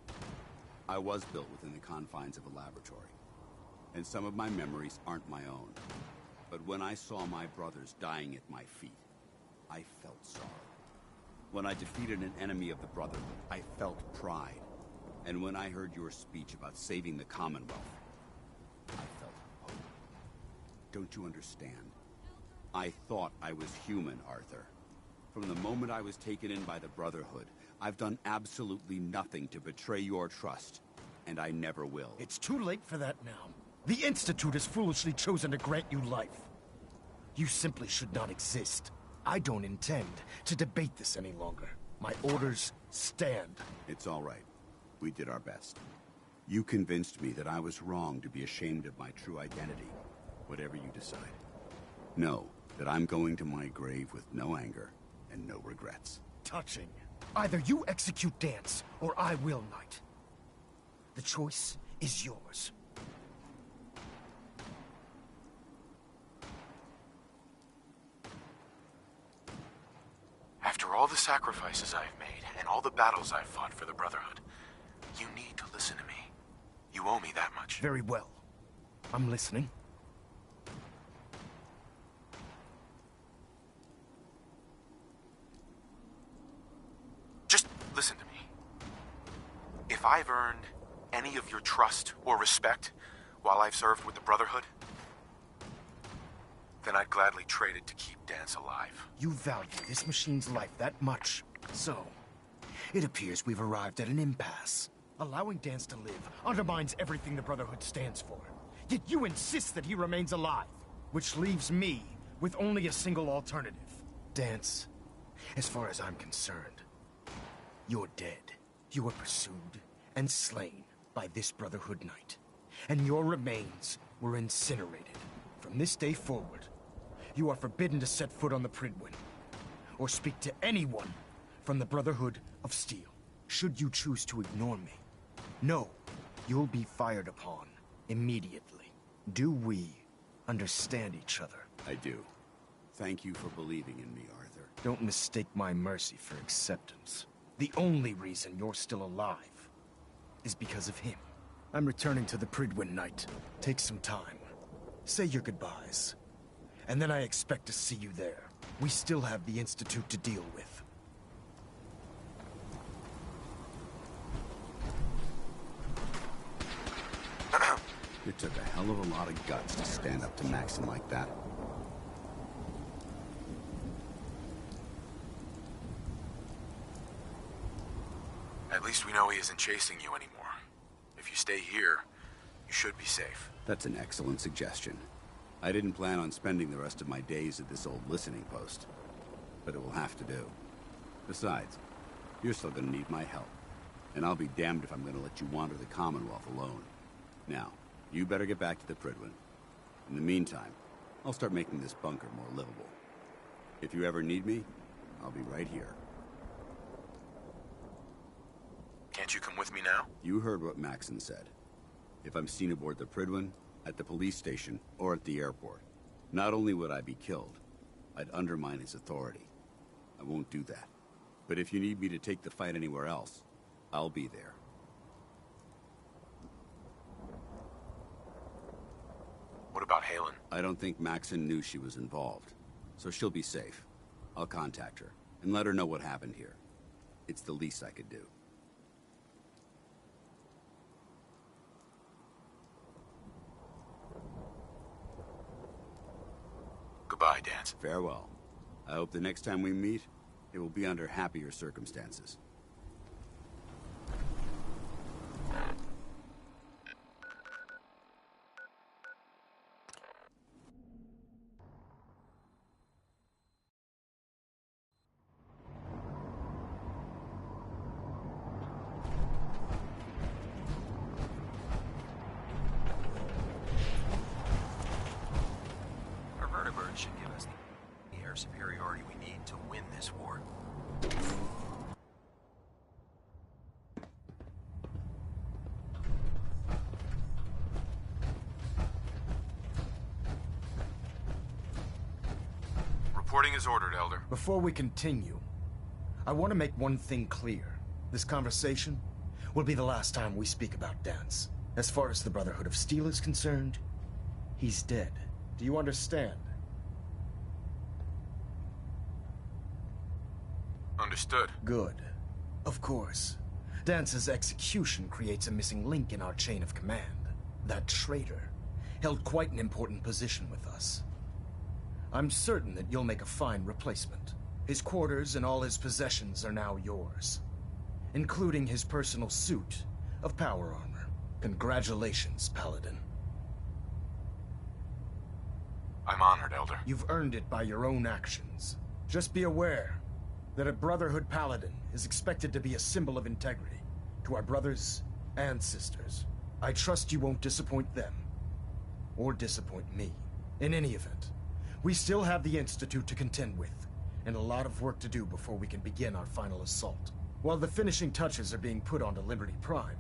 I was built within the confines of a laboratory. And some of my memories aren't my own. But when I saw my brothers dying at my feet, I felt sorrow. When I defeated an enemy of the Brotherhood, I felt pride. And when I heard your speech about saving the Commonwealth, I felt hope. Don't you understand? I thought I was human, Arthur. From the moment I was taken in by the Brotherhood, I've done absolutely nothing to betray your trust. And I never will. It's too late for that now. The Institute has foolishly chosen to grant you life. You simply should not exist. I don't intend to debate this any longer. My orders stand. It's all right. We did our best. You convinced me that I was wrong to be ashamed of my true identity. Whatever you decide. Know that I'm going to my grave with no anger and no regrets. Touching. Either you execute Dance, or I will, Knight. The choice is yours. After all the sacrifices I've made, and all the battles I've fought for the Brotherhood, you need to listen to me. You owe me that much. Very well. I'm listening. Just listen to me. If I've earned any of your trust or respect while I've served with the Brotherhood, then I'd gladly trade it to keep Dance alive. You value this machine's life that much. So, it appears we've arrived at an impasse. Allowing Dance to live undermines everything the Brotherhood stands for. Yet you insist that he remains alive, which leaves me with only a single alternative. Dance, as far as I'm concerned, you're dead. You were pursued and slain by this Brotherhood Knight, and your remains were incinerated. From this day forward, you are forbidden to set foot on the Prydwen, or speak to anyone from the Brotherhood of Steel. Should you choose to ignore me, know you'll be fired upon immediately. Do we understand each other? I do. Thank you for believing in me, Arthur. Don't mistake my mercy for acceptance. The only reason you're still alive is because of him. I'm returning to the Prydwen Knight. Take some time. Say your goodbyes. And then I expect to see you there. We still have the Institute to deal with. It took a hell of a lot of guts to stand up to Maxon like that. At least we know he isn't chasing you anymore. If you stay here, you should be safe. That's an excellent suggestion. I didn't plan on spending the rest of my days at this old listening post, but it will have to do. Besides, you're still gonna need my help, and I'll be damned if I'm gonna let you wander the Commonwealth alone. Now, you better get back to the Prydwen. In the meantime, I'll start making this bunker more livable. If you ever need me, I'll be right here. Can't you come with me now? You heard what Maxon said. If I'm seen aboard the Prydwen, at the police station, or at the airport, not only would I be killed, I'd undermine his authority. I won't do that. But if you need me to take the fight anywhere else, I'll be there. What about Haylen? I don't think Maxon knew she was involved, so she'll be safe. I'll contact her, and let her know what happened here. It's the least I could do. Goodbye, Dance. Farewell. I hope the next time we meet, it will be under happier circumstances. Should give us the air superiority we need to win this war. Reporting is ordered, Elder. Before we continue, I want to make one thing clear. This conversation will be the last time we speak about Dance. As far as the Brotherhood of Steel is concerned, he's dead. Do you understand? Understood. Good. Of course. Dance's execution creates a missing link in our chain of command. That traitor held quite an important position with us. I'm certain that you'll make a fine replacement. His quarters and all his possessions are now yours, including his personal suit of power armor. Congratulations, Paladin. I'm honored, Elder. You've earned it by your own actions. Just be aware that a Brotherhood Paladin is expected to be a symbol of integrity to our brothers and sisters. I trust you won't disappoint them, or disappoint me. In any event, we still have the Institute to contend with, and a lot of work to do before we can begin our final assault. While the finishing touches are being put onto Liberty Prime,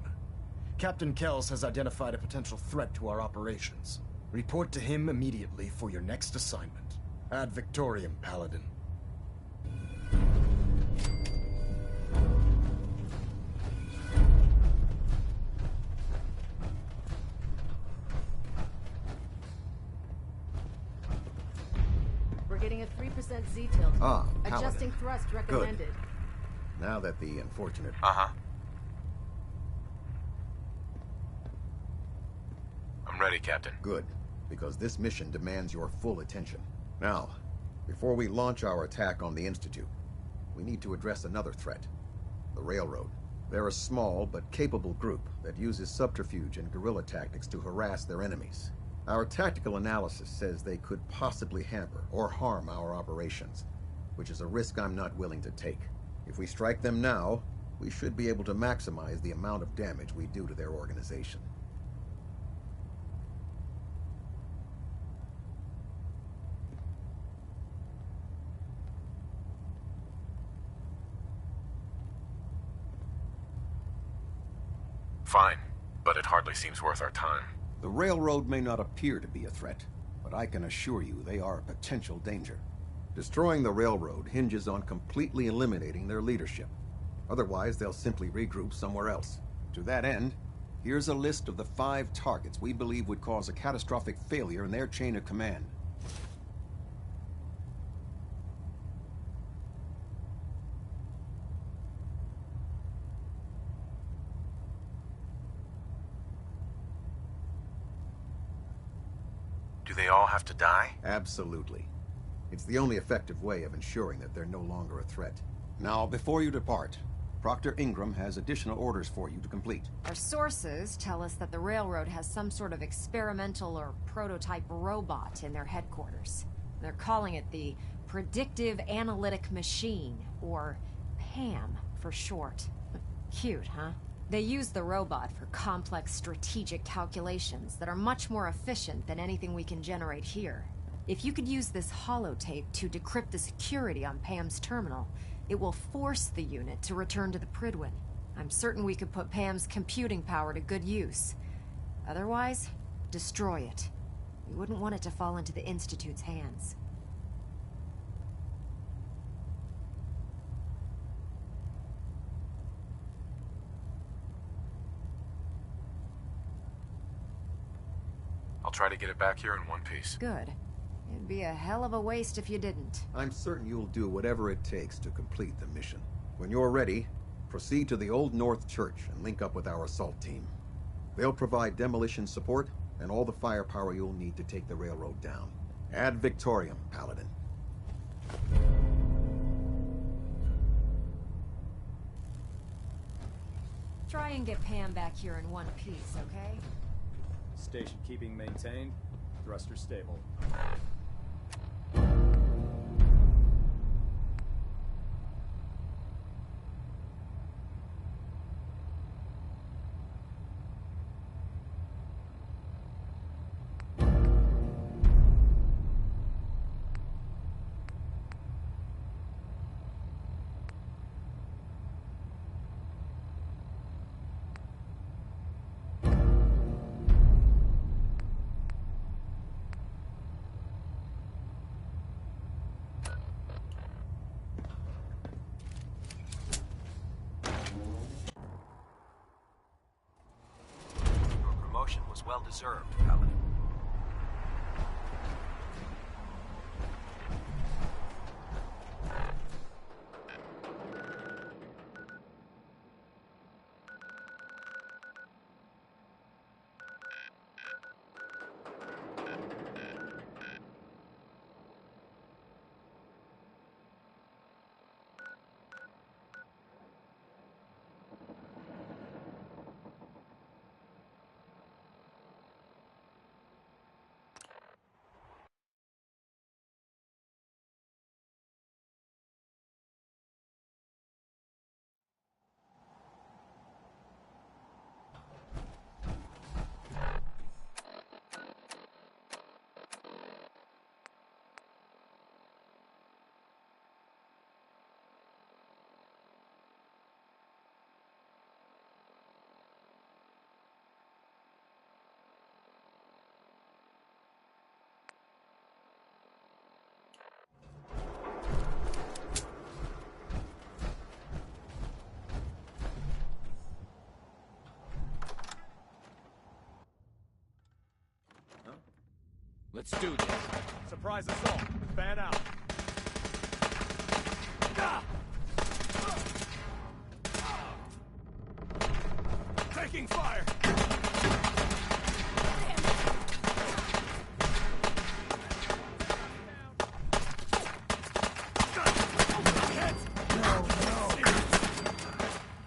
Captain Kells has identified a potential threat to our operations. Report to him immediately for your next assignment. Ad Victoriam, Paladin. We're getting a 3% Z-tilt. Ah, Adjusting thrust recommended. Good. Now that the unfortunate... I'm ready, Captain. Good, because this mission demands your full attention. Now, before we launch our attack on the Institute, we need to address another threat. The Railroad. They're a small but capable group that uses subterfuge and guerrilla tactics to harass their enemies. Our tactical analysis says they could possibly hamper or harm our operations. which is a risk I'm not willing to take. If we strike them now, we should be able to maximize the amount of damage we do to their organization. Fine, but it hardly seems worth our time. The railroad may not appear to be a threat, but I can assure you they are a potential danger. Destroying the railroad hinges on completely eliminating their leadership. Otherwise, they'll simply regroup somewhere else. To that end, here's a list of the 5 targets we believe would cause a catastrophic failure in their chain of command. Do they all have to die? Absolutely. It's the only effective way of ensuring that they're no longer a threat. Now, before you depart, Proctor Ingram has additional orders for you to complete. Our sources tell us that the railroad has some sort of experimental or prototype robot in their headquarters. They're calling it the Predictive Analytic Machine, or PAM for short. Cute, huh? They use the robot for complex strategic calculations that are much more efficient than anything we can generate here. If you could use this holotape to decrypt the security on PAM's terminal, it will force the unit to return to the Prydwen. I'm certain we could put PAM's computing power to good use. Otherwise, destroy it. We wouldn't want it to fall into the Institute's hands. I'll try to get it back here in one piece. Good. It'd be a hell of a waste if you didn't. I'm certain you'll do whatever it takes to complete the mission. When you're ready, proceed to the Old North Church and link up with our assault team. They'll provide demolition support and all the firepower you'll need to take the railroad down. Ad Victoriam, Paladin. Try and get Pam back here in one piece, okay? Station keeping maintained. Thruster stable. Was well deserved, Paladin. Let's do this. Surprise assault. Fan out. Taking fire.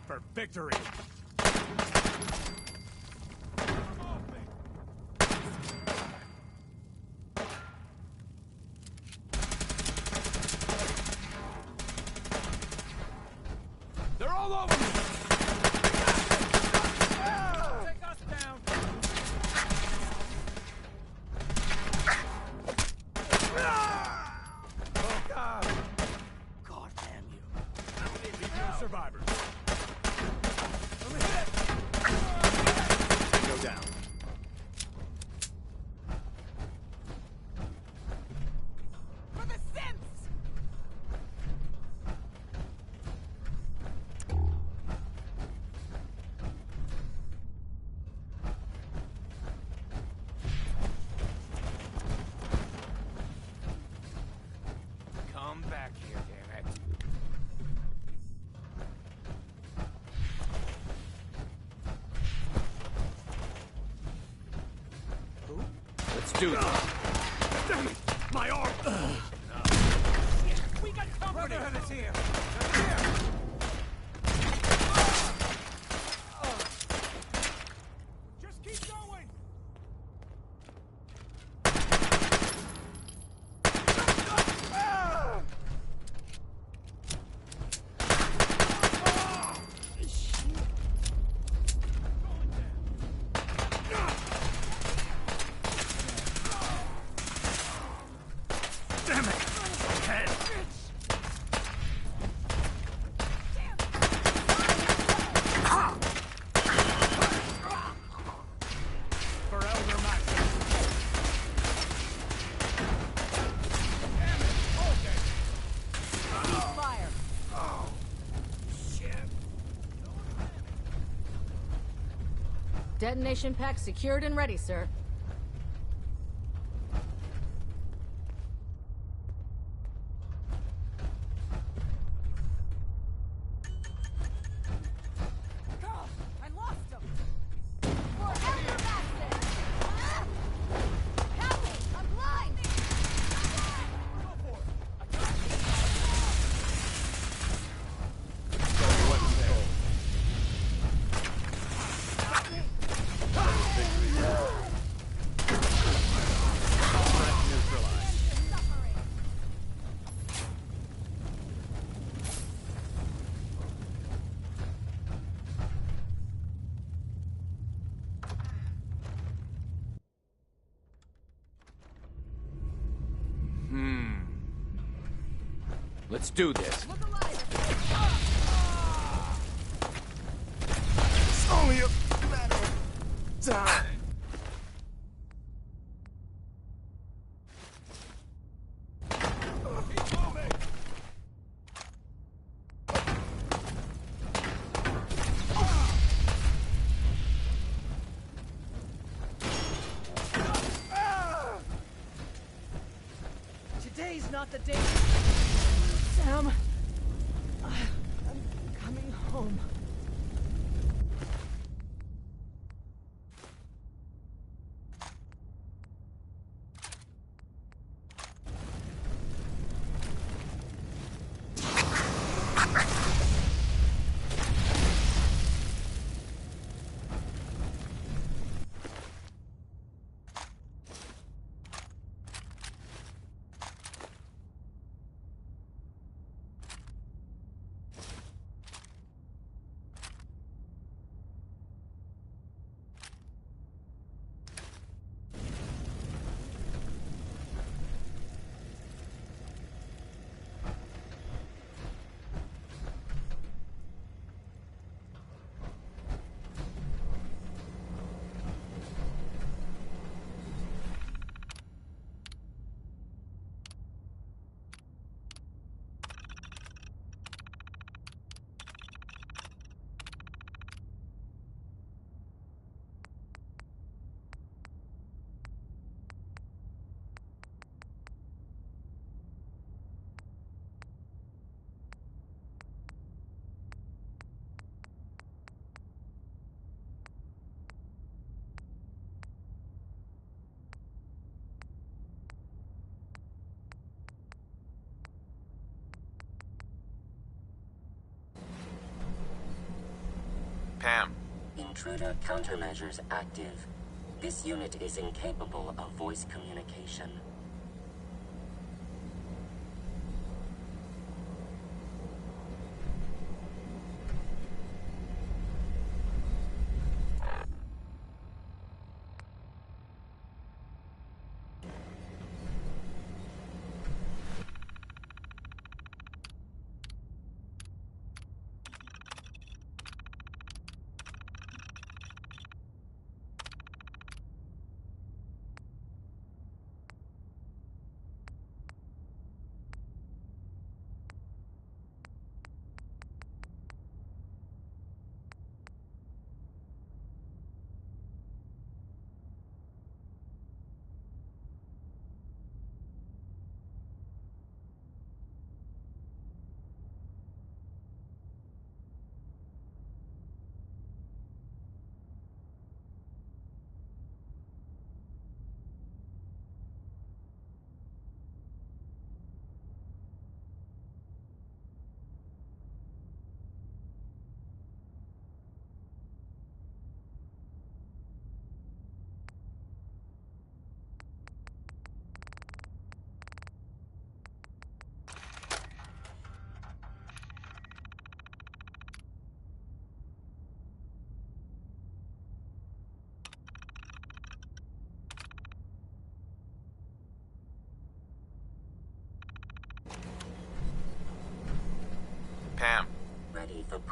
For victory. all over me! Take us down! Oh, God! God damn you. I don't need to be survivors. Go down. For the synths! Come back here, damn it. Let's do this. Damn it! My arm! We got company! Brotherhood is here! They're here! Just keep going! Damn it! Head! For Elder Maxson. Damn it! Okay. Fire. Oh, shit. Detonation pack secured and ready, sir. Carl, I lost him. Forever Maxson. Help me! I'm blind. Let's do this. It's only a matter of time. Today's not the day. Sam, I'm coming home. Pam. Intruder countermeasures active. This unit is incapable of voice communication.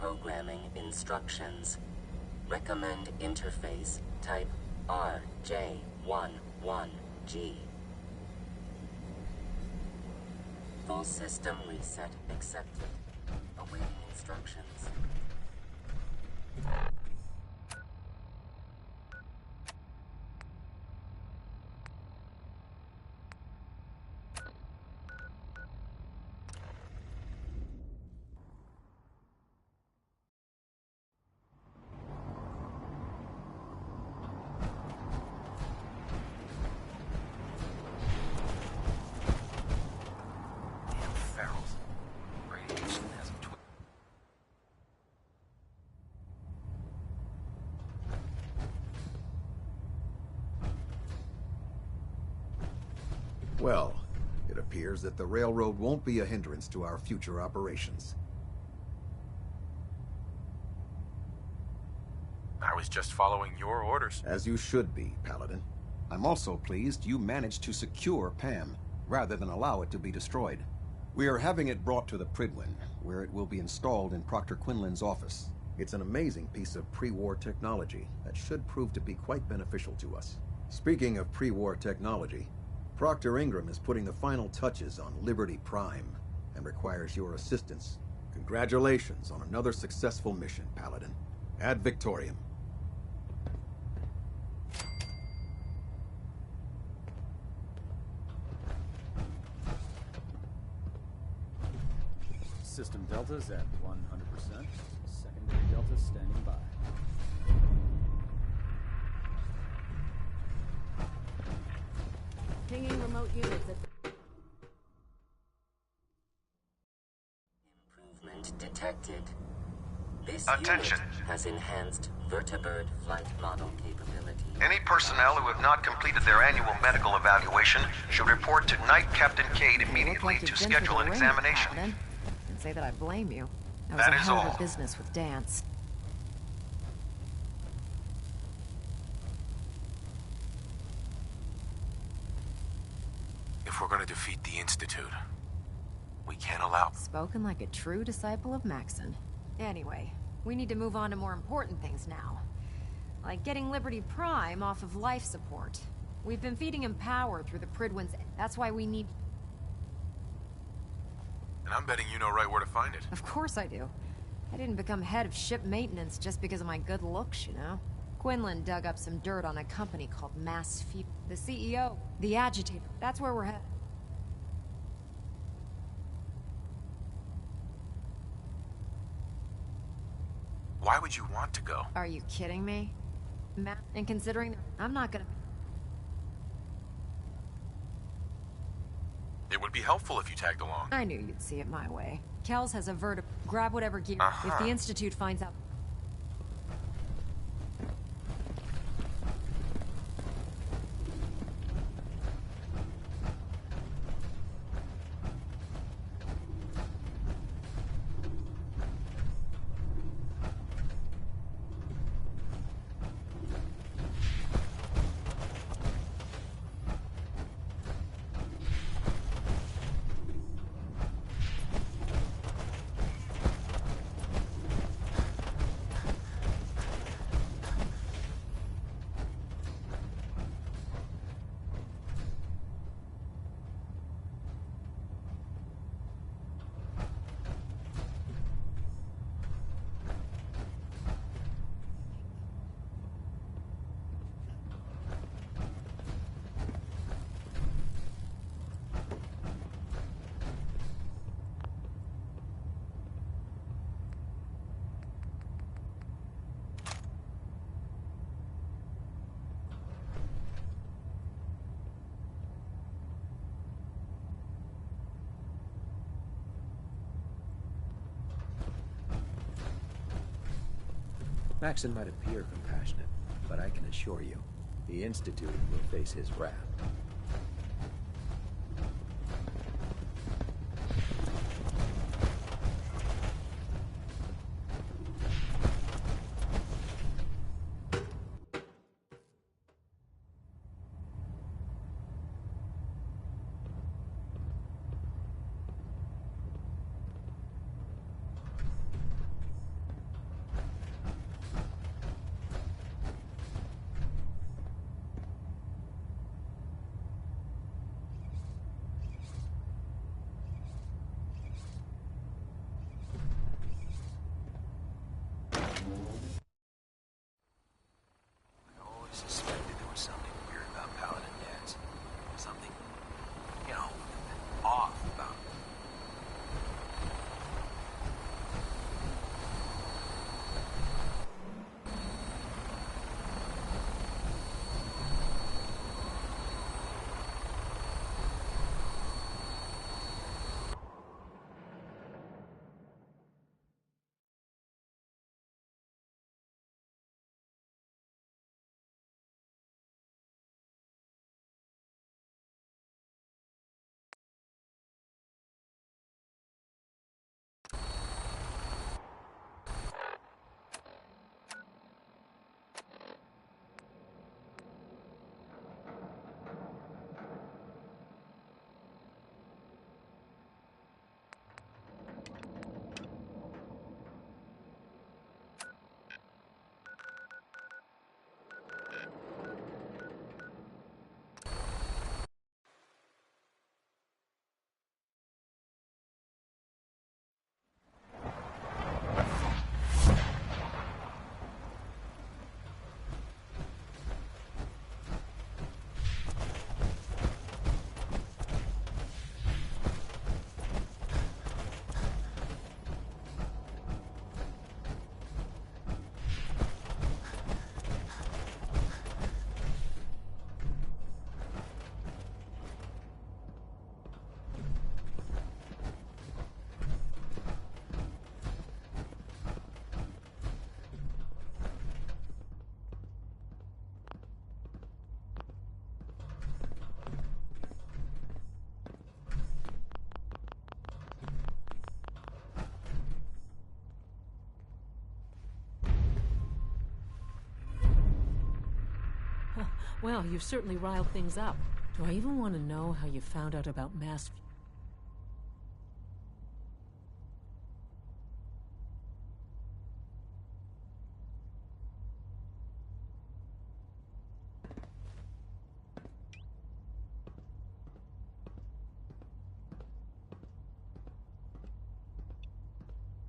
programming instructions. Recommend interface type RJ11G. Full system reset accepted. Awaiting instructions. Well, it appears that the railroad won't be a hindrance to our future operations. I was just following your orders. As you should be, Paladin. I'm also pleased you managed to secure Pam, rather than allow it to be destroyed. We are having it brought to the Prydwen, where it will be installed in Proctor Quinlan's office. It's an amazing piece of pre-war technology that should prove to be quite beneficial to us. Speaking of pre-war technology, Proctor Ingram is putting the final touches on Liberty Prime and requires your assistance. Congratulations on another successful mission, Paladin. Ad Victoriam. System deltas at 100%. Secondary deltas standing by. Pinging remote units at Improvement detected. This Attention. unit has enhanced vertibird flight model capability. Any personnel who have not completed their annual medical evaluation should report to Knight Captain Cade immediately to schedule an examination. And say that I blame you. I was That a is hell of all. a business with Dance. If we're gonna defeat the Institute, we can't allow... Spoken like a true disciple of Maxon. Anyway, we need to move on to more important things now. Like getting Liberty Prime off of life support. We've been feeding him power through the Prydwen's... That's why we need... And I'm betting you know right where to find it. Of course I do. I didn't become head of ship maintenance just because of my good looks, you know? Quinlan dug up some dirt on a company called Mass Fuel. The CEO, the agitator, that's where we're headed. Why would you want to go? Are you kidding me? And considering that I'm not gonna... It would be helpful if you tagged along. I knew you'd see it my way. Kells has a Grab whatever gear. If the Institute finds out... Maxon might appear compassionate, but I can assure you, the Institute will face his wrath. Well, you've certainly riled things up. Do I even want to know how you found out about mass...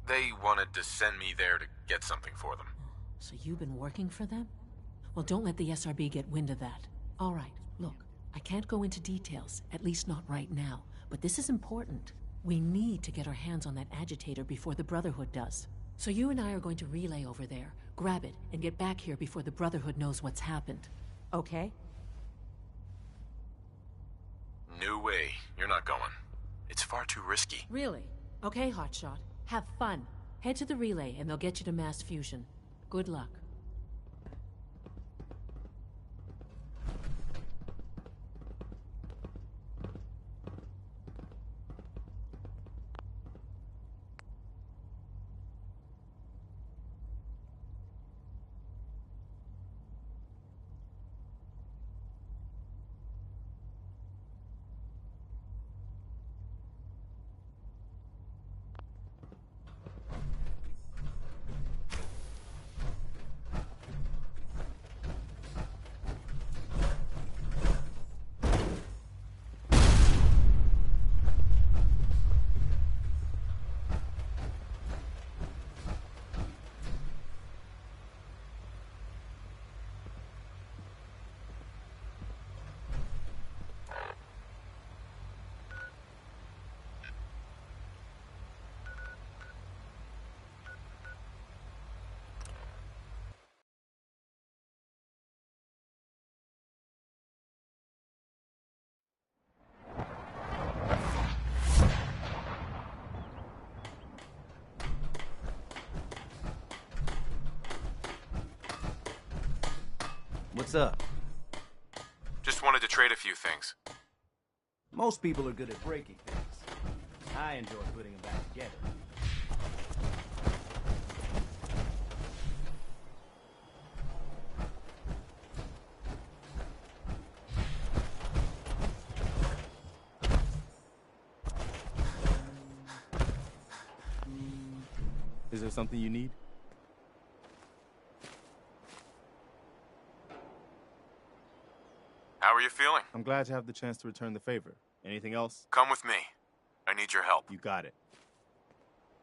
They wanted to send me there to get something for them. So you've been working for them? Well, don't let the SRB get wind of that. All right, look, I can't go into details, at least not right now, but this is important. We need to get our hands on that agitator before the Brotherhood does. So you and I are going to relay over there, grab it, and get back here before the Brotherhood knows what's happened. Okay? No way. You're not going. It's far too risky. Really? Okay, Hotshot. Have fun. Head to the relay and they'll get you to mass fusion. Good luck. What's up? Just wanted to trade a few things. Most people are good at breaking things. I enjoy putting them back together. Is there something you need? How are you feeling? I'm glad to have the chance to return the favor. Anything else? Come with me. I need your help. You got it.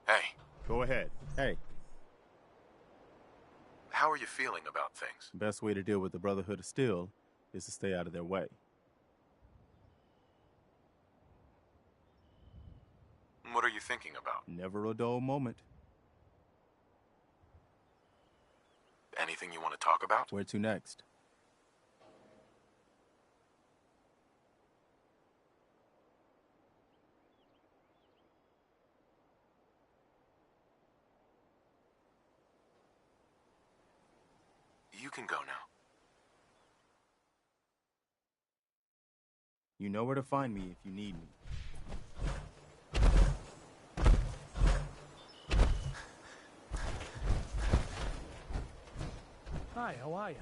Hey. Go ahead. Hey. How are you feeling about things? The best way to deal with the Brotherhood of Steel is to stay out of their way. What are you thinking about? Never a dull moment. Anything you want to talk about? Where to next? You can go now. You know where to find me if you need me. Hi, how are you?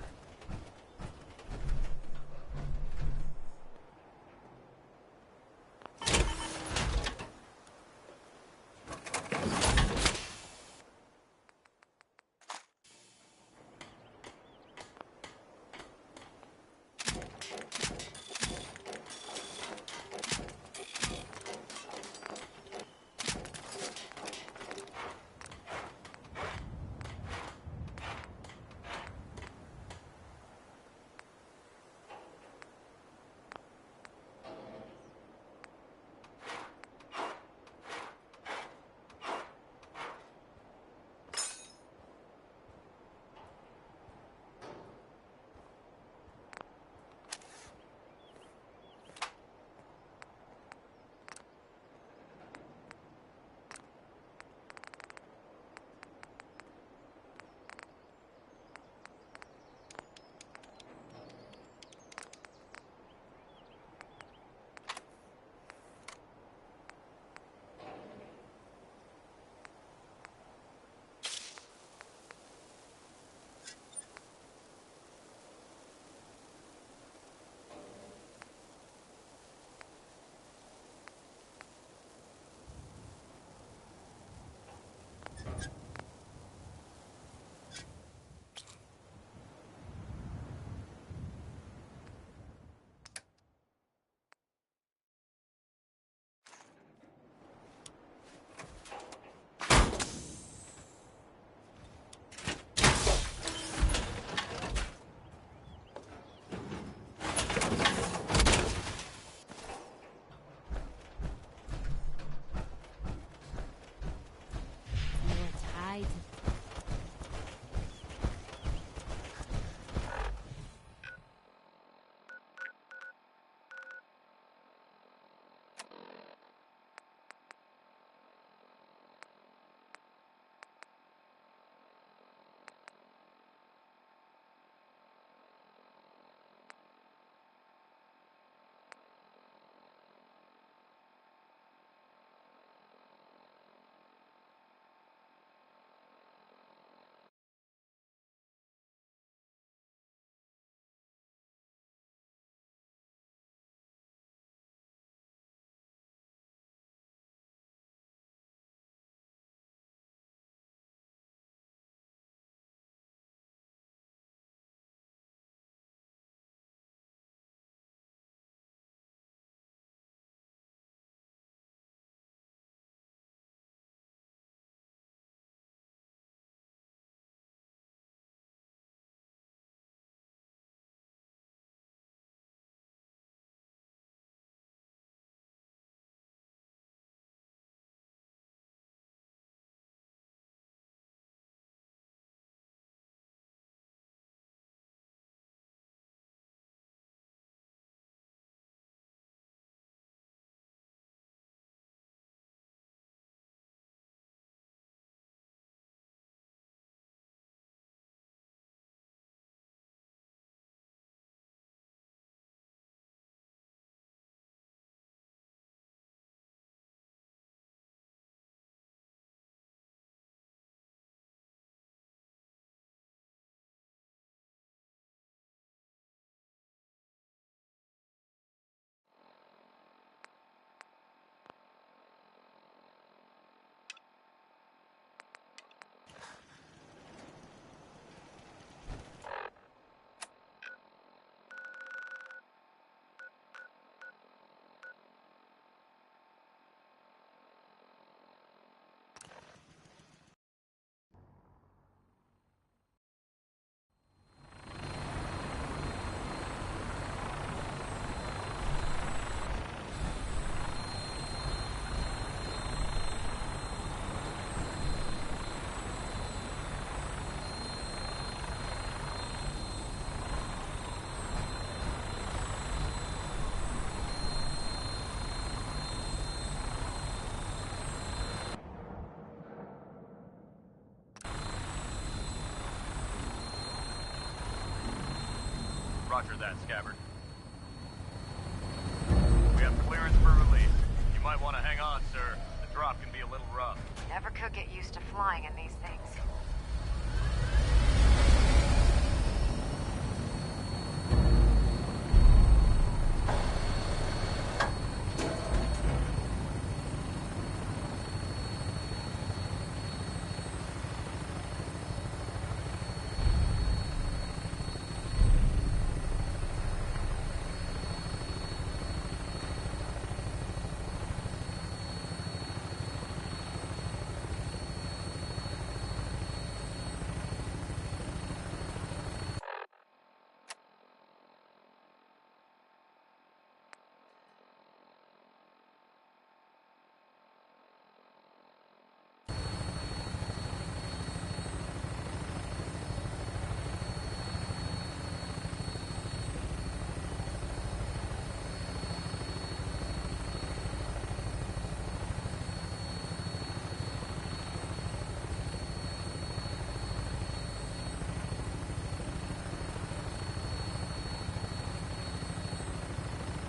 Roger that, Scabbard. We have clearance for release. You might want to hang on, sir. The drop can be a little rough. Never could get used to flying in these things.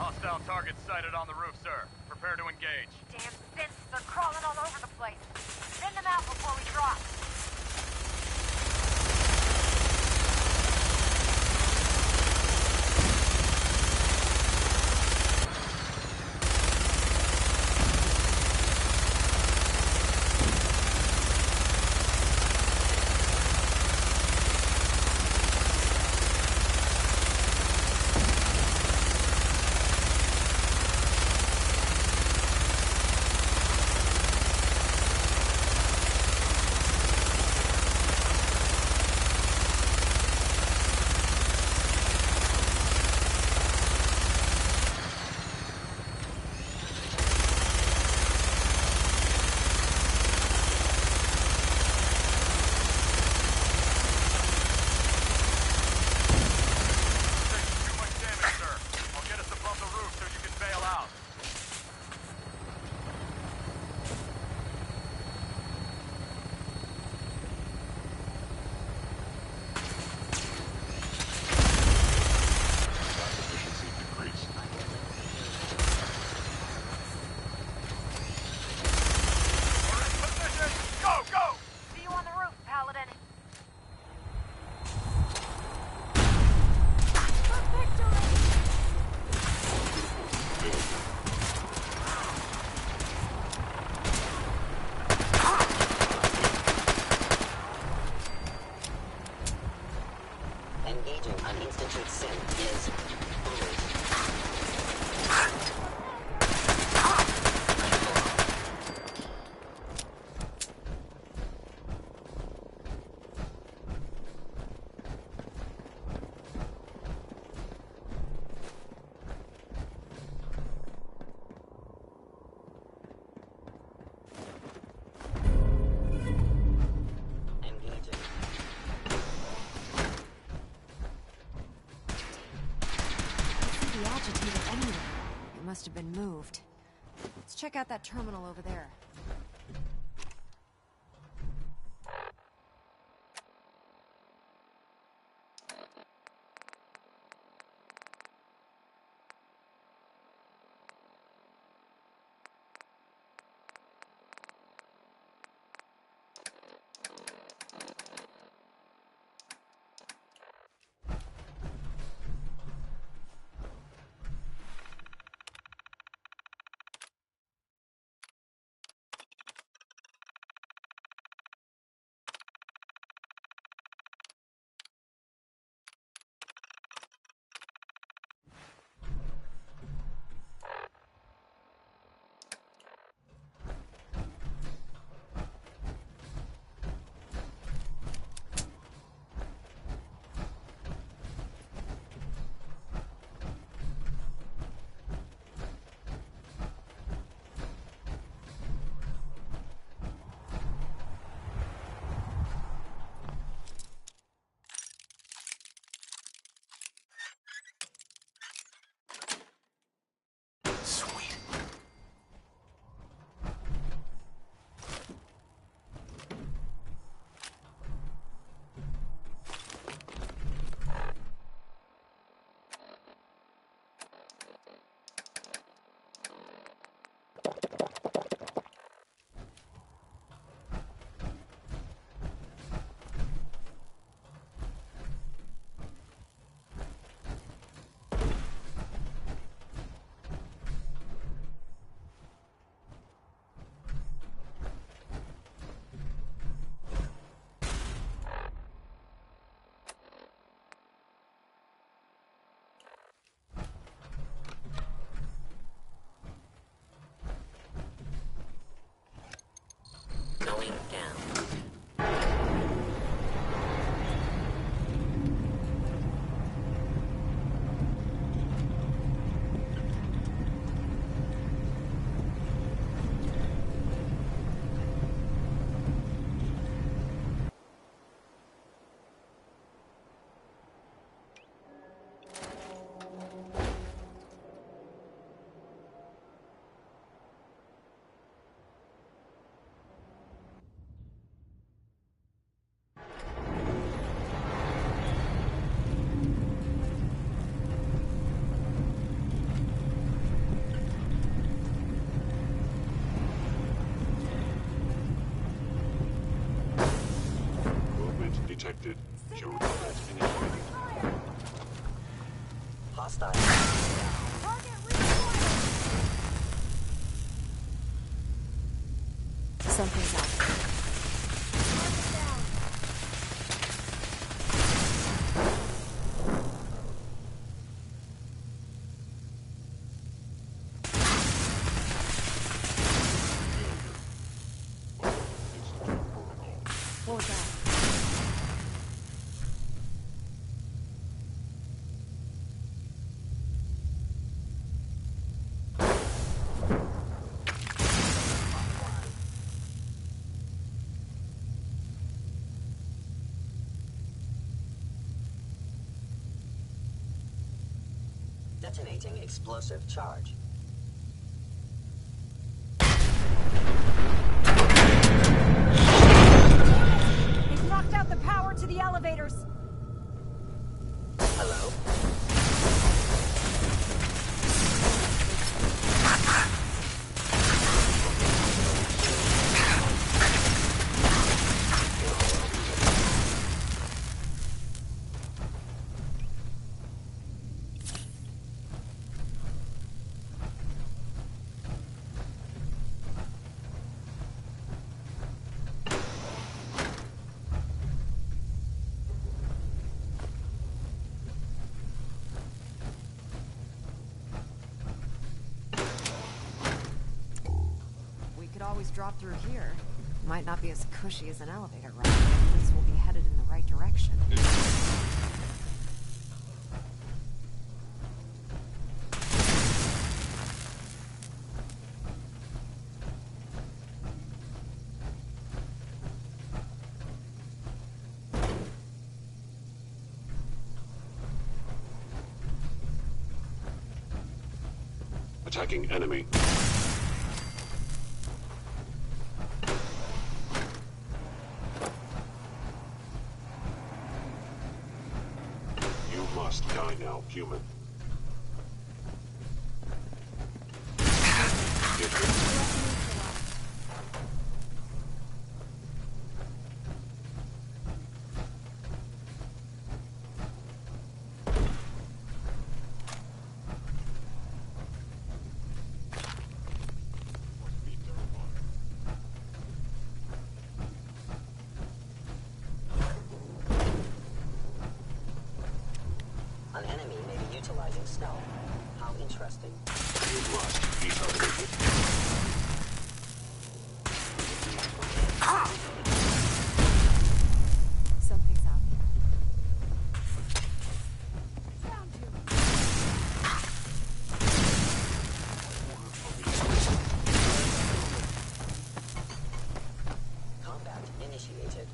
Hostile target sighted on the roof, sir. Prepare to engage. Damn synths, they're crawling all over the place. Send them out before we drop. be agitated anyway. It must have been moved. Let's check out that terminal over there. Going down. Detected. Show units initiated. Hostile. Something's up. What was that? Detonating explosive charge. They've knocked out the power to the elevators. Hello? Always drop through here. Might not be as cushy as an elevator ride, but at least we'll be headed in the right direction. Attacking enemy. You must die now, human. An enemy may be utilizing stealth. How interesting. You must be targeted. Something's out Combat initiated.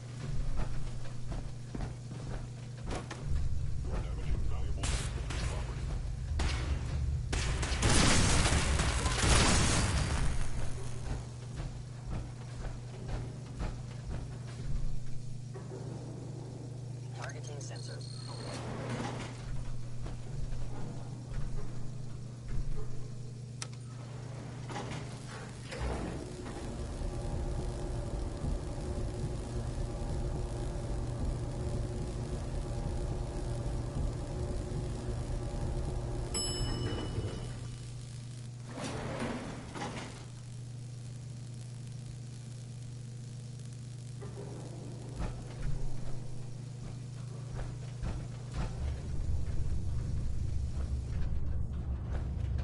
Targeting sensor.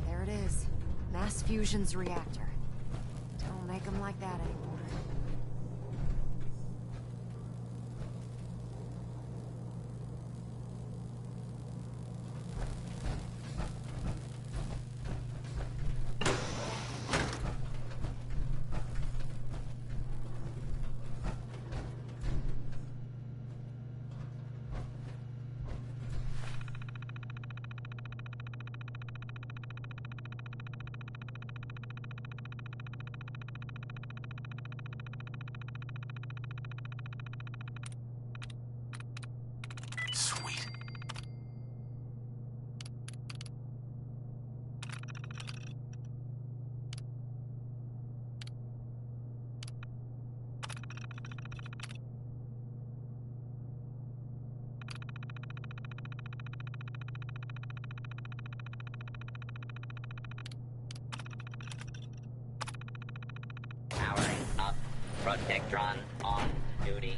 There it is. Mass fusion's reactor. Don't make them like that anymore. Sweet. Powering up. Protectron on duty.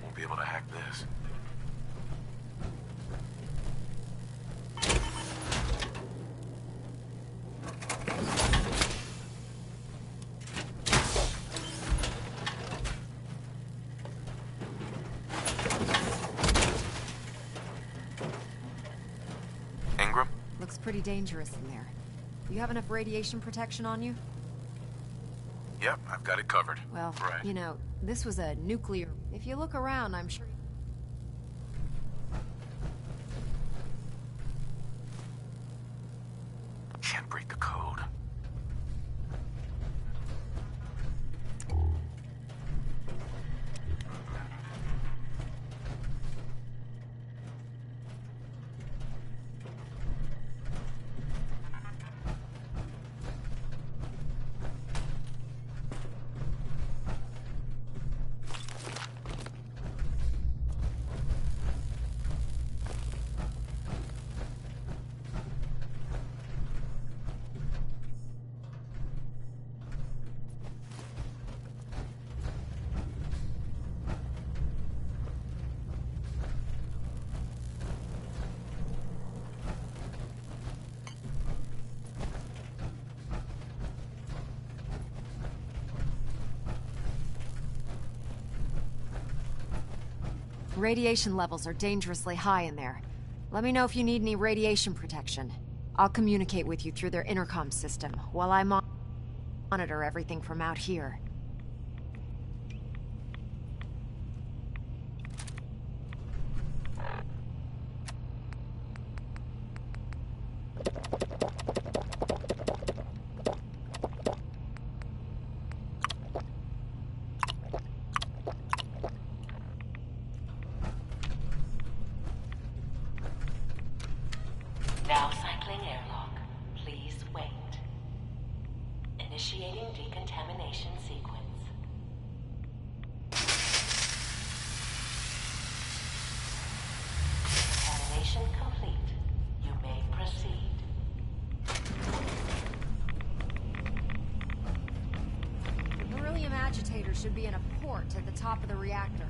Won't be able to hack this. Ingram? Looks pretty dangerous in there. You have enough radiation protection on you? Yep, I've got it covered. Well, Right. you know, this was a nuclear... If you look around, I'm sure... Can't break the code. Radiation levels are dangerously high in there. Let me know if you need any radiation protection. I'll communicate with you through their intercom system, while I monitor everything from out here. Now cycling airlock. Please wait. Initiating decontamination sequence. Decontamination complete. You may proceed. The beryllium agitator should be in a port at the top of the reactor.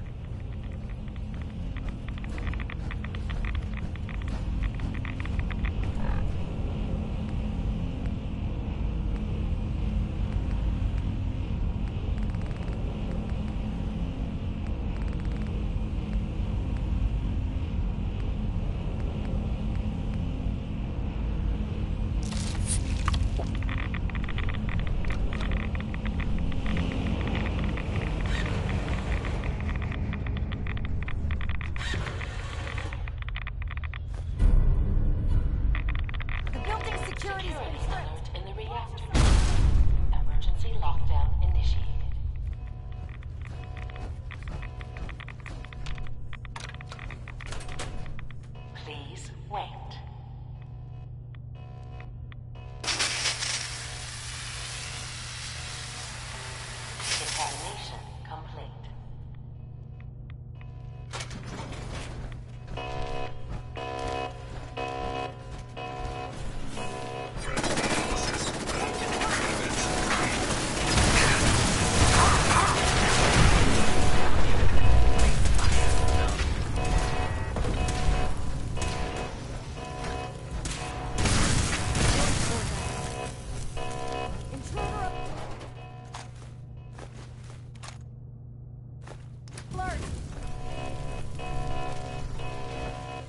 Decontamination complete.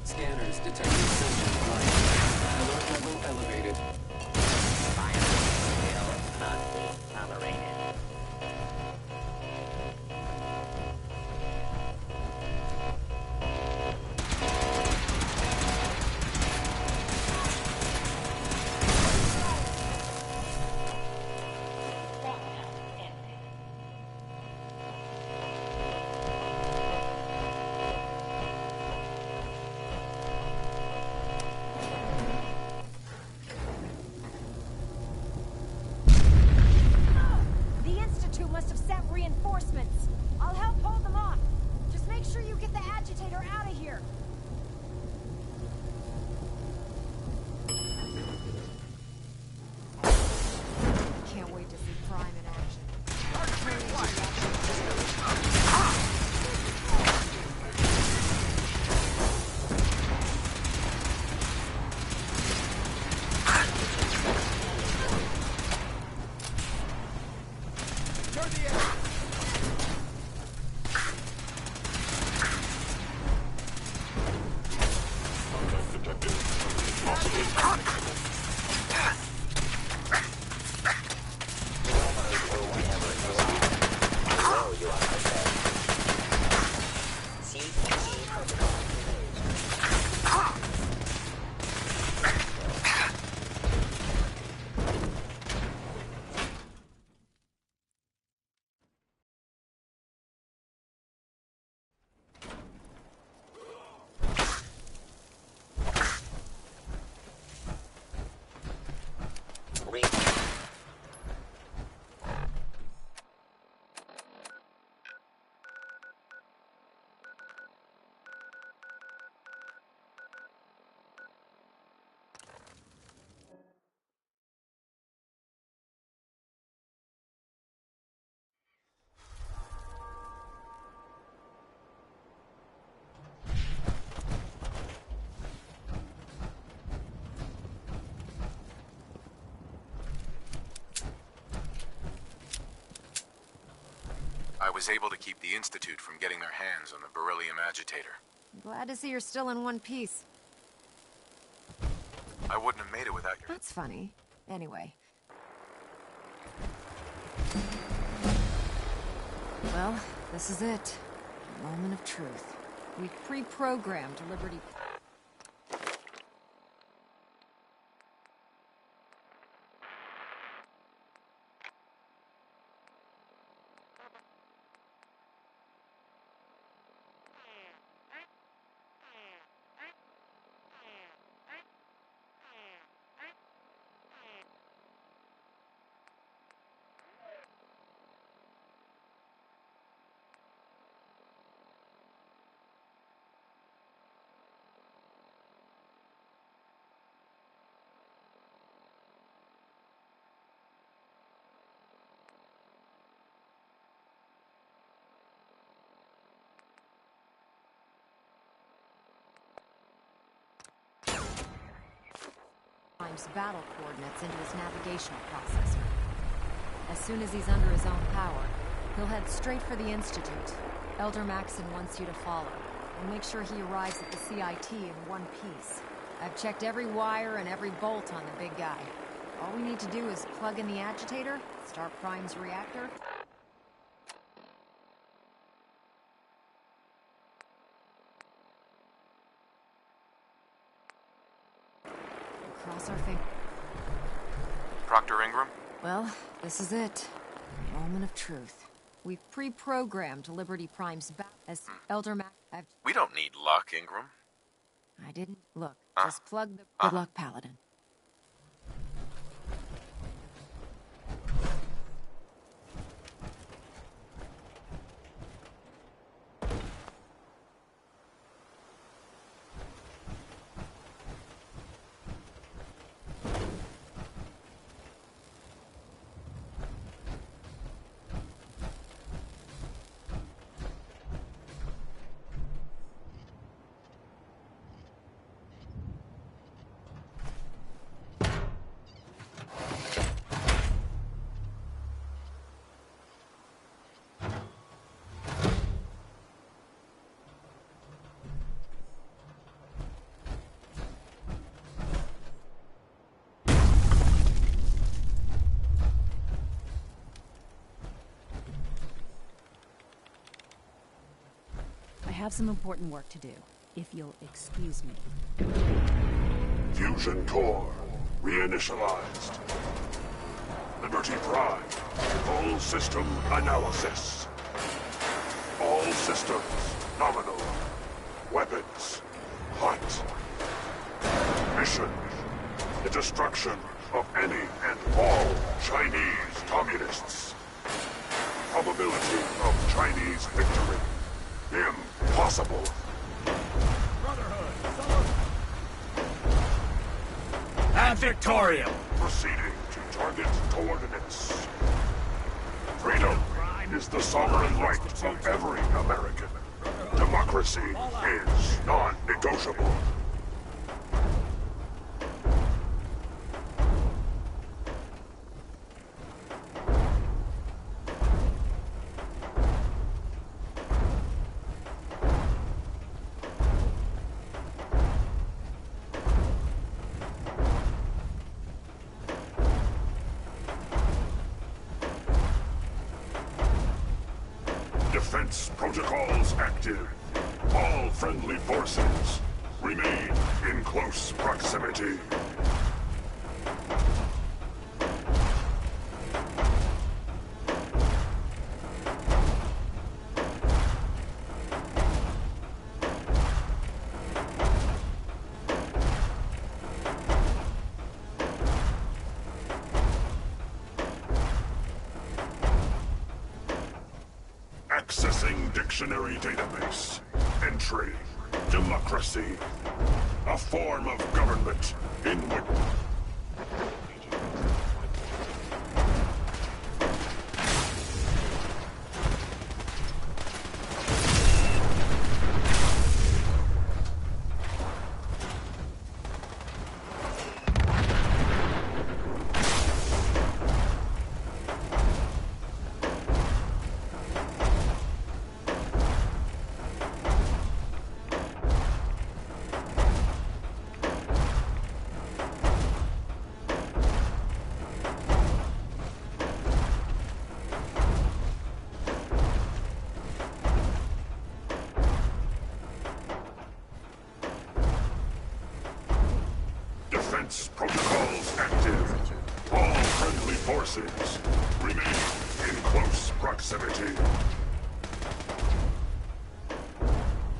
Scanners detecting sentient life. Alert level elevated. Not tolerated. The Institute must have sent reinforcements. I'll help hold them off. Just make sure you get the agitator out of here. Can't wait to see Prime in was able to keep the Institute from getting their hands on the beryllium agitator. Glad to see you're still in one piece. I wouldn't have made it without your... That's funny. Anyway. Well, this is it. The moment of truth. We've pre-programmed Liberty... battle coordinates into his navigational processor. As soon as he's under his own power, he'll head straight for the Institute. Elder Maxson wants you to follow, and make sure he arrives at the CIT in one piece. I've checked every wire and every bolt on the big guy. All we need to do is plug in the agitator, start Prime's reactor. Cross our fingers. Proctor Ingram? Well, this is it. The moment of truth. We've pre-programmed Liberty Prime's back as Elder Mac. We don't need luck, Ingram. I didn't look. Just plug the. Good luck, Paladin. I have some important work to do, if you'll excuse me. Fusion core reinitialized. Liberty Prime, full system analysis. All systems nominal. Weapons hot. Mission: the destruction of any and all Chinese communists. Probability of Chinese victory: impossible. And Victoria! Proceeding to target coordinates. Freedom is the sovereign right of every American. Democracy is non-negotiable. Defense protocols active. All friendly forces remain in close proximity. Accessing dictionary database. Entry: democracy. A form of government in which... forces remain in close proximity.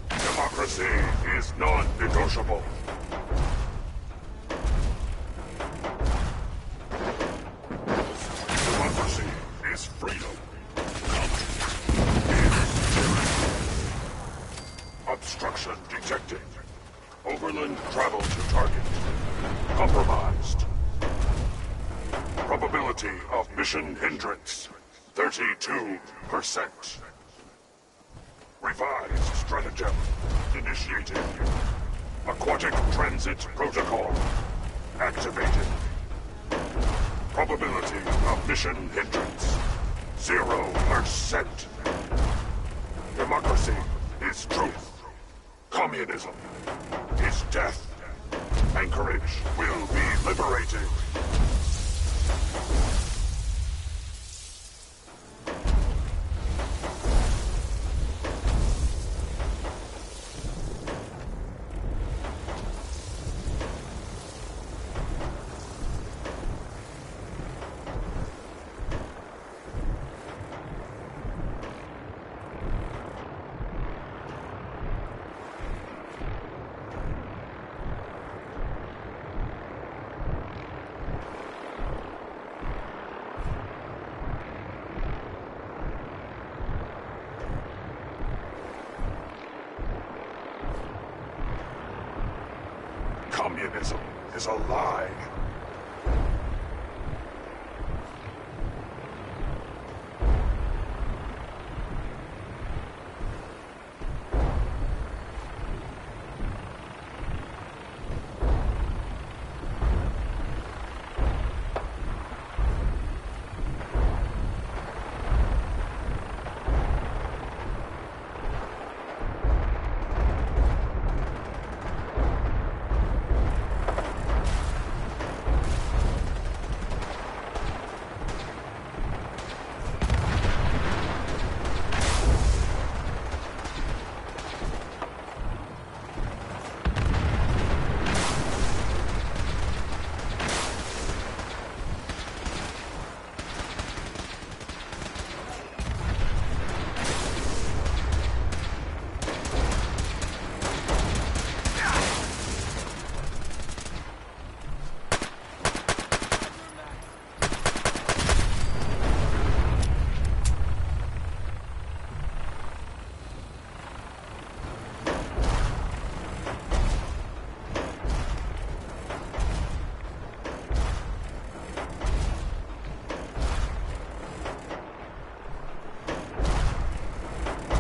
Democracy is non-negotiable. Democracy is freedom. Obstruction detected. Overland travel to target. Compromised. Probability of mission hindrance, 32%. Revised stratagem initiated. Aquatic transit protocol activated. Probability of mission hindrance, 0%. Democracy is truth. Communism is death. Anchorage will be liberated. Communism is a lie.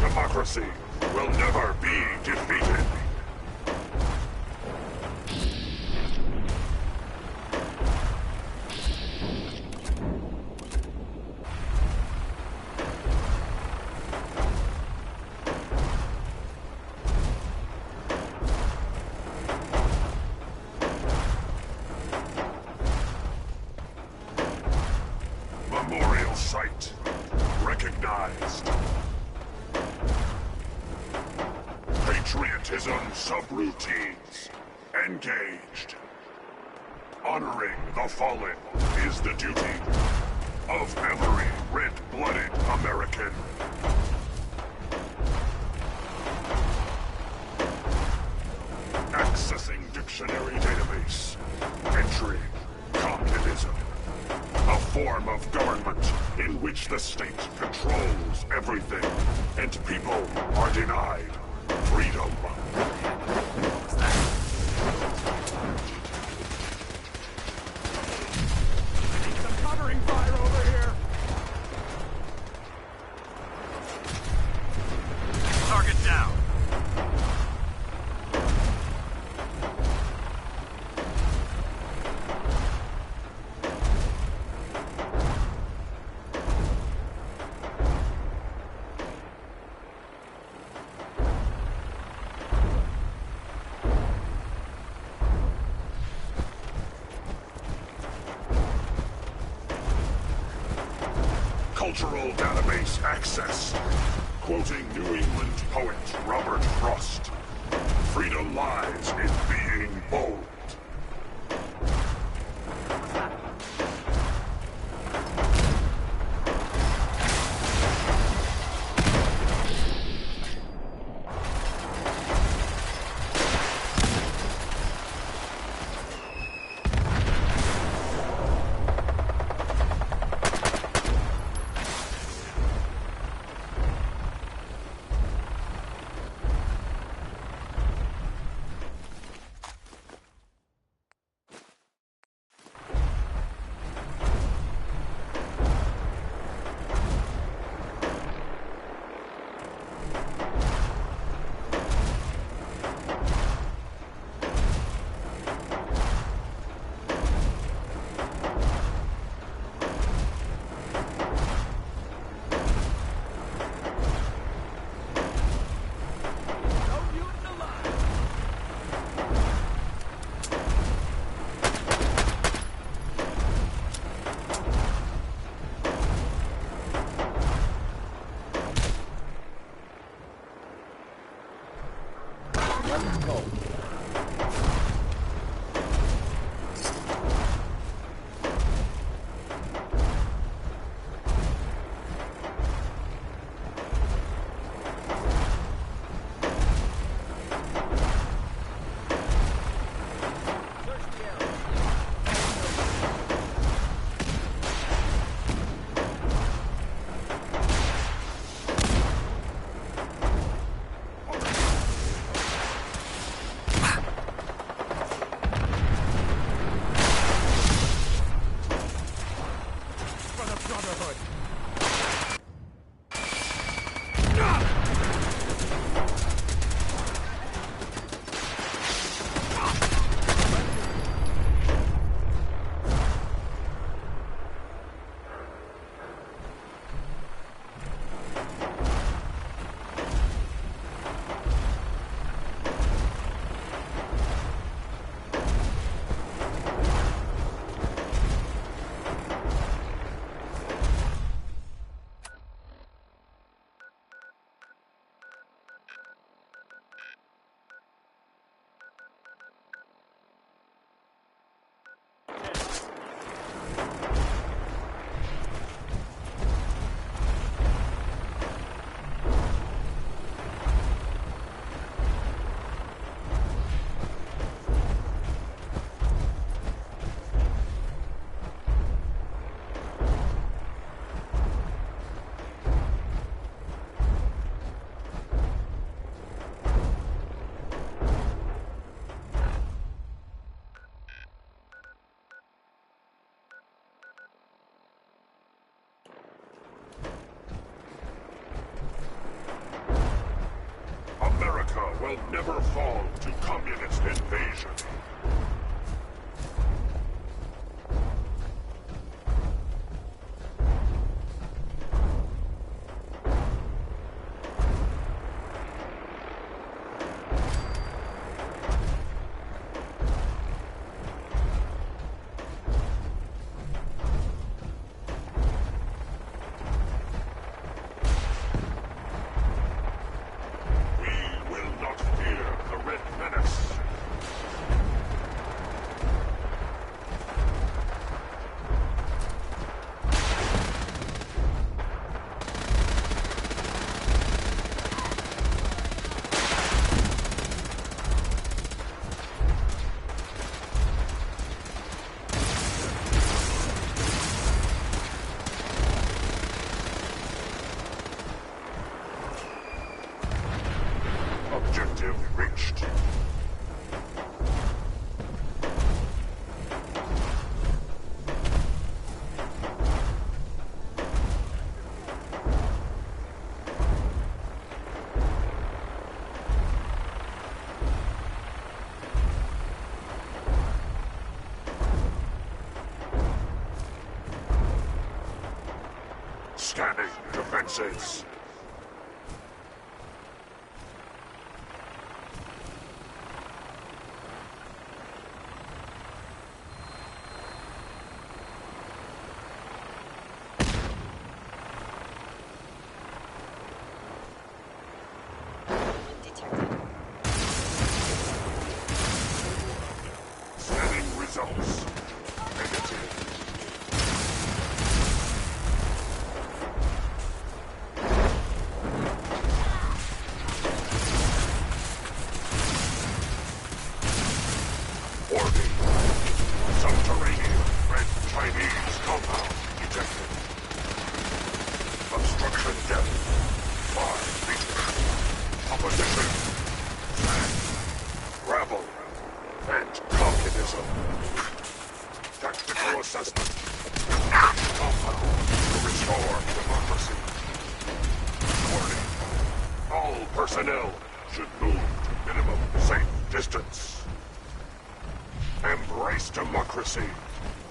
Democracy will never be defeated. Memorial site recognized. Patriotism subroutines engaged. Honoring the fallen is the duty of every red-blooded American. Accessing dictionary database. Entry: communism. A form of government in which the state controls everything and people are denied freedom. I need some covering fire over here. Target down. Cultural database access. Quoting New England poet Robert Frost. Freedom lies in being bold. Let's go. Will never fall to communist invasion. Objective reached. Scanning defenses. Scanning results. Negative. Warning. Subterranean red Chinese compound detected. Obstruction depth 5 meters. Opposition. Sand. Gravel. And communism. Tactical assessment. Compound to restore democracy. Warning. All personnel should move to minimum safe distance. Embrace democracy,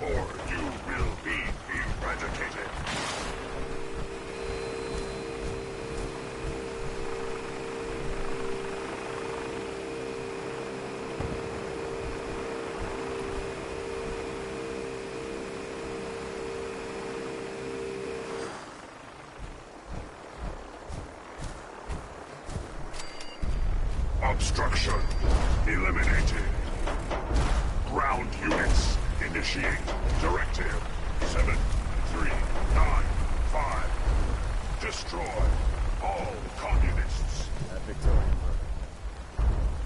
or you will be eradicated. Obstruction eliminated. Ground units initiate. Directive 7395. Destroy all communists. Victorian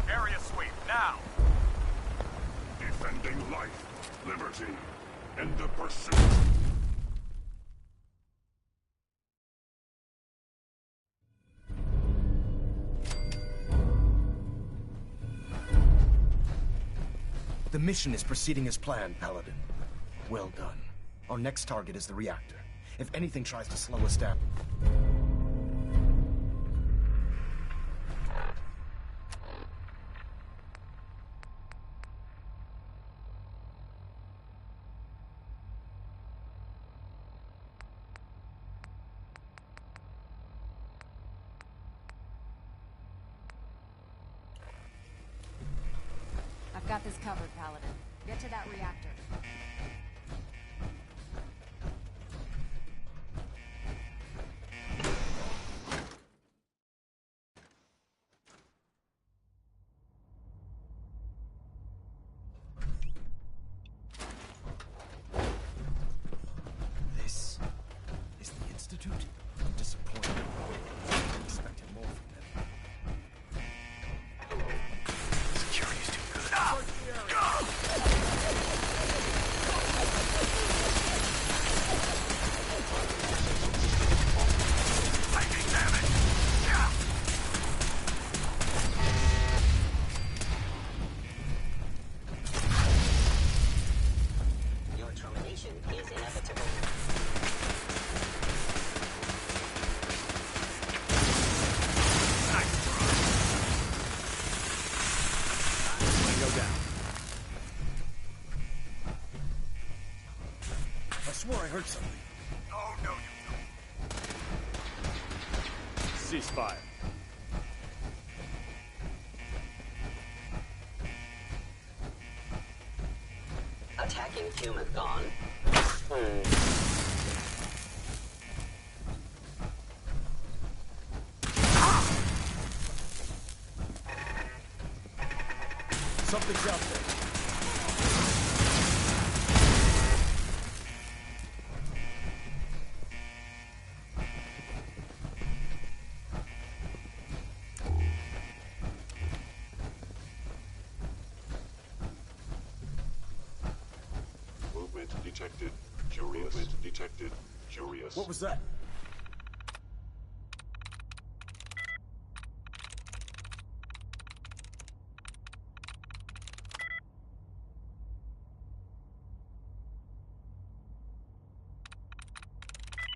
Area sweep, now! Defending life, liberty, and the pursuit. The mission is proceeding as planned, Paladin. Well done. Our next target is the reactor. If anything tries to slow us down... I've got this covered, Paladin. Get to that reactor. This is the Institute? I'm disappointed. I expected more from them. Security's too good. Taking damage. Your termination is inevitable. Go down. I swore I heard something. Oh, no, you Ceasefire. Attacking human gone. Something's out there. Movement detected. Curious. Movement detected. Curious. What was that?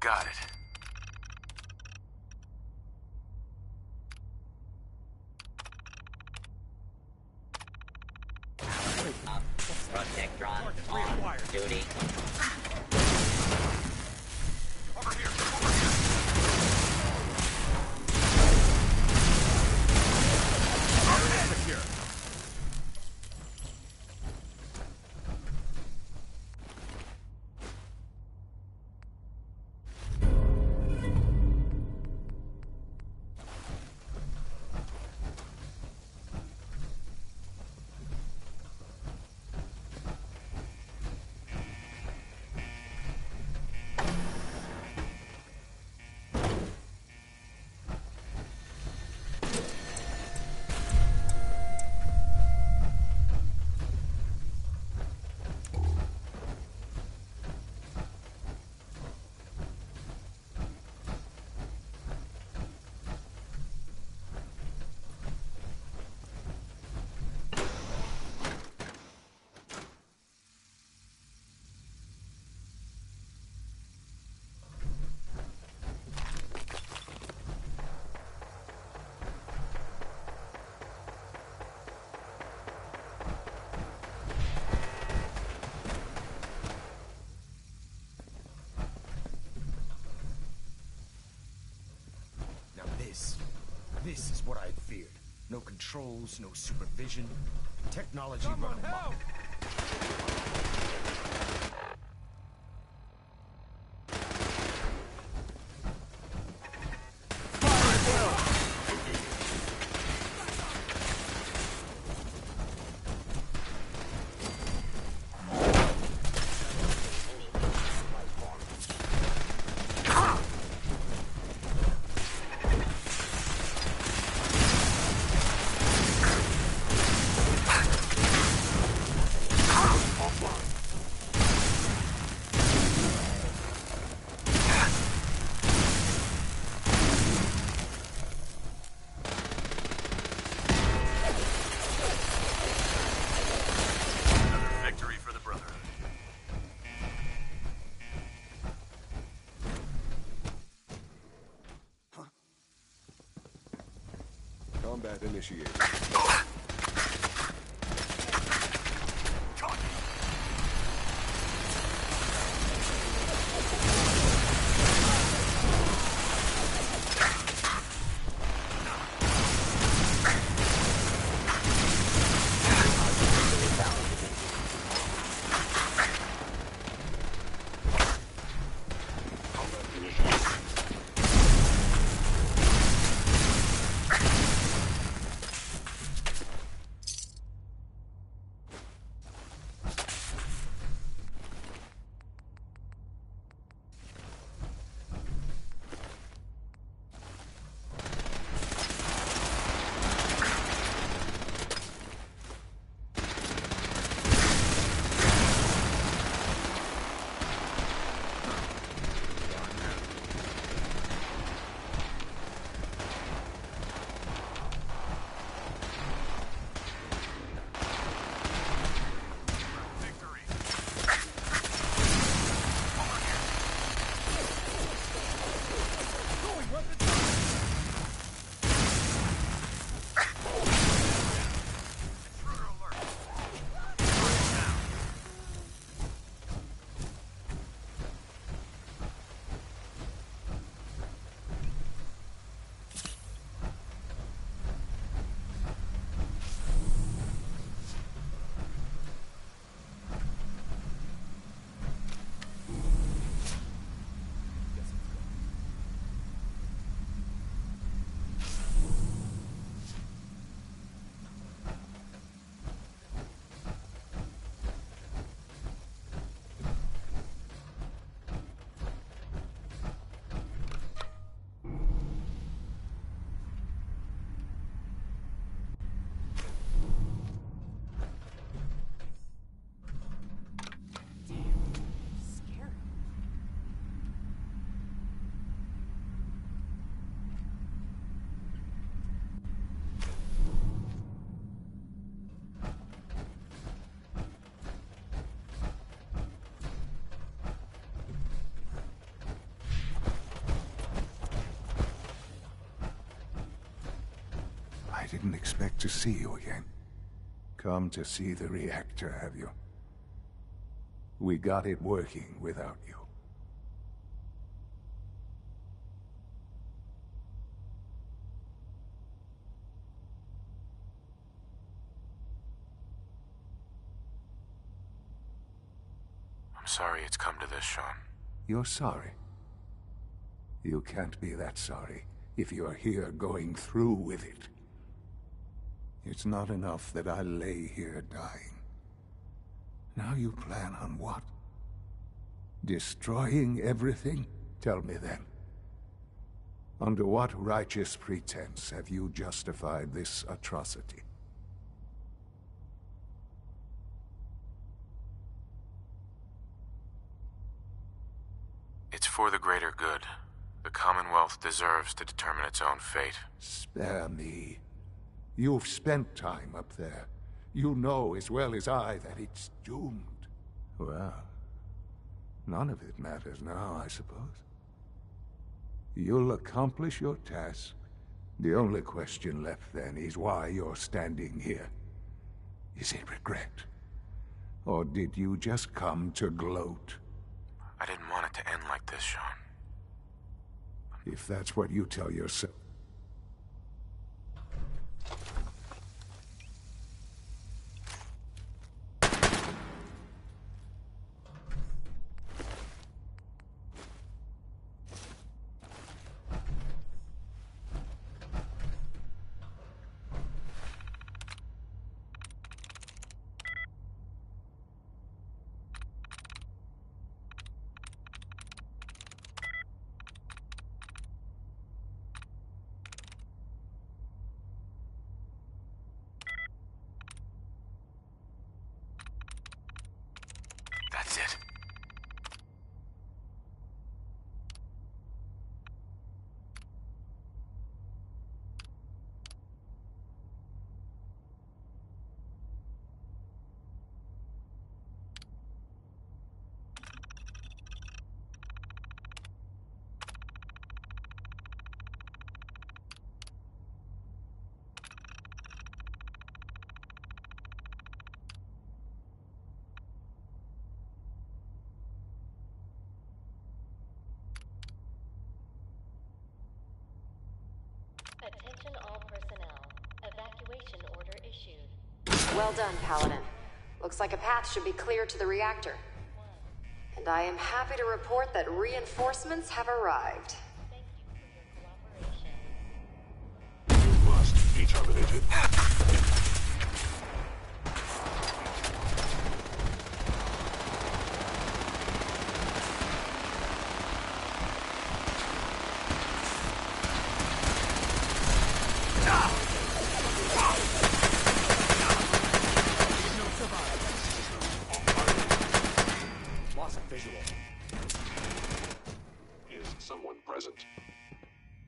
Got it. Protectron on duty. Over here. Secure. This is what I had feared. No controls, no supervision. Technology run amok. Combat initiated. I didn't expect to see you again. Come to see the reactor, have you? We got it working without you. I'm sorry it's come to this, Sean. You're sorry? You can't be that sorry if you're here going through with it. It's not enough that I lay here dying. Now you plan on what? Destroying everything? Tell me then. Under what righteous pretense have you justified this atrocity? It's for the greater good. The Commonwealth deserves to determine its own fate. Spare me. You've spent time up there. You know as well as I that it's doomed. Well, none of it matters now, I suppose. You'll accomplish your task. The only question left then is why you're standing here. Is it regret? Or did you just come to gloat? I didn't want it to end like this, Sean. If that's what you tell yourself. Well done, Paladin. Looks like a path should be clear to the reactor. And I am happy to report that reinforcements have arrived. Must be terminated. Lost visual. Is someone present?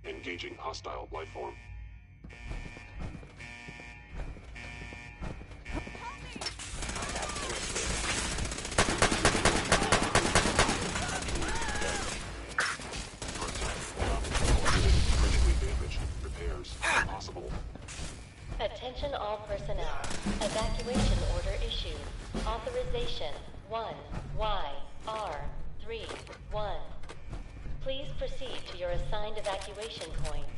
Engaging hostile life form. Attention all personnel. Evacuation order issued. Authorization 1YR31. Please proceed to your assigned evacuation points.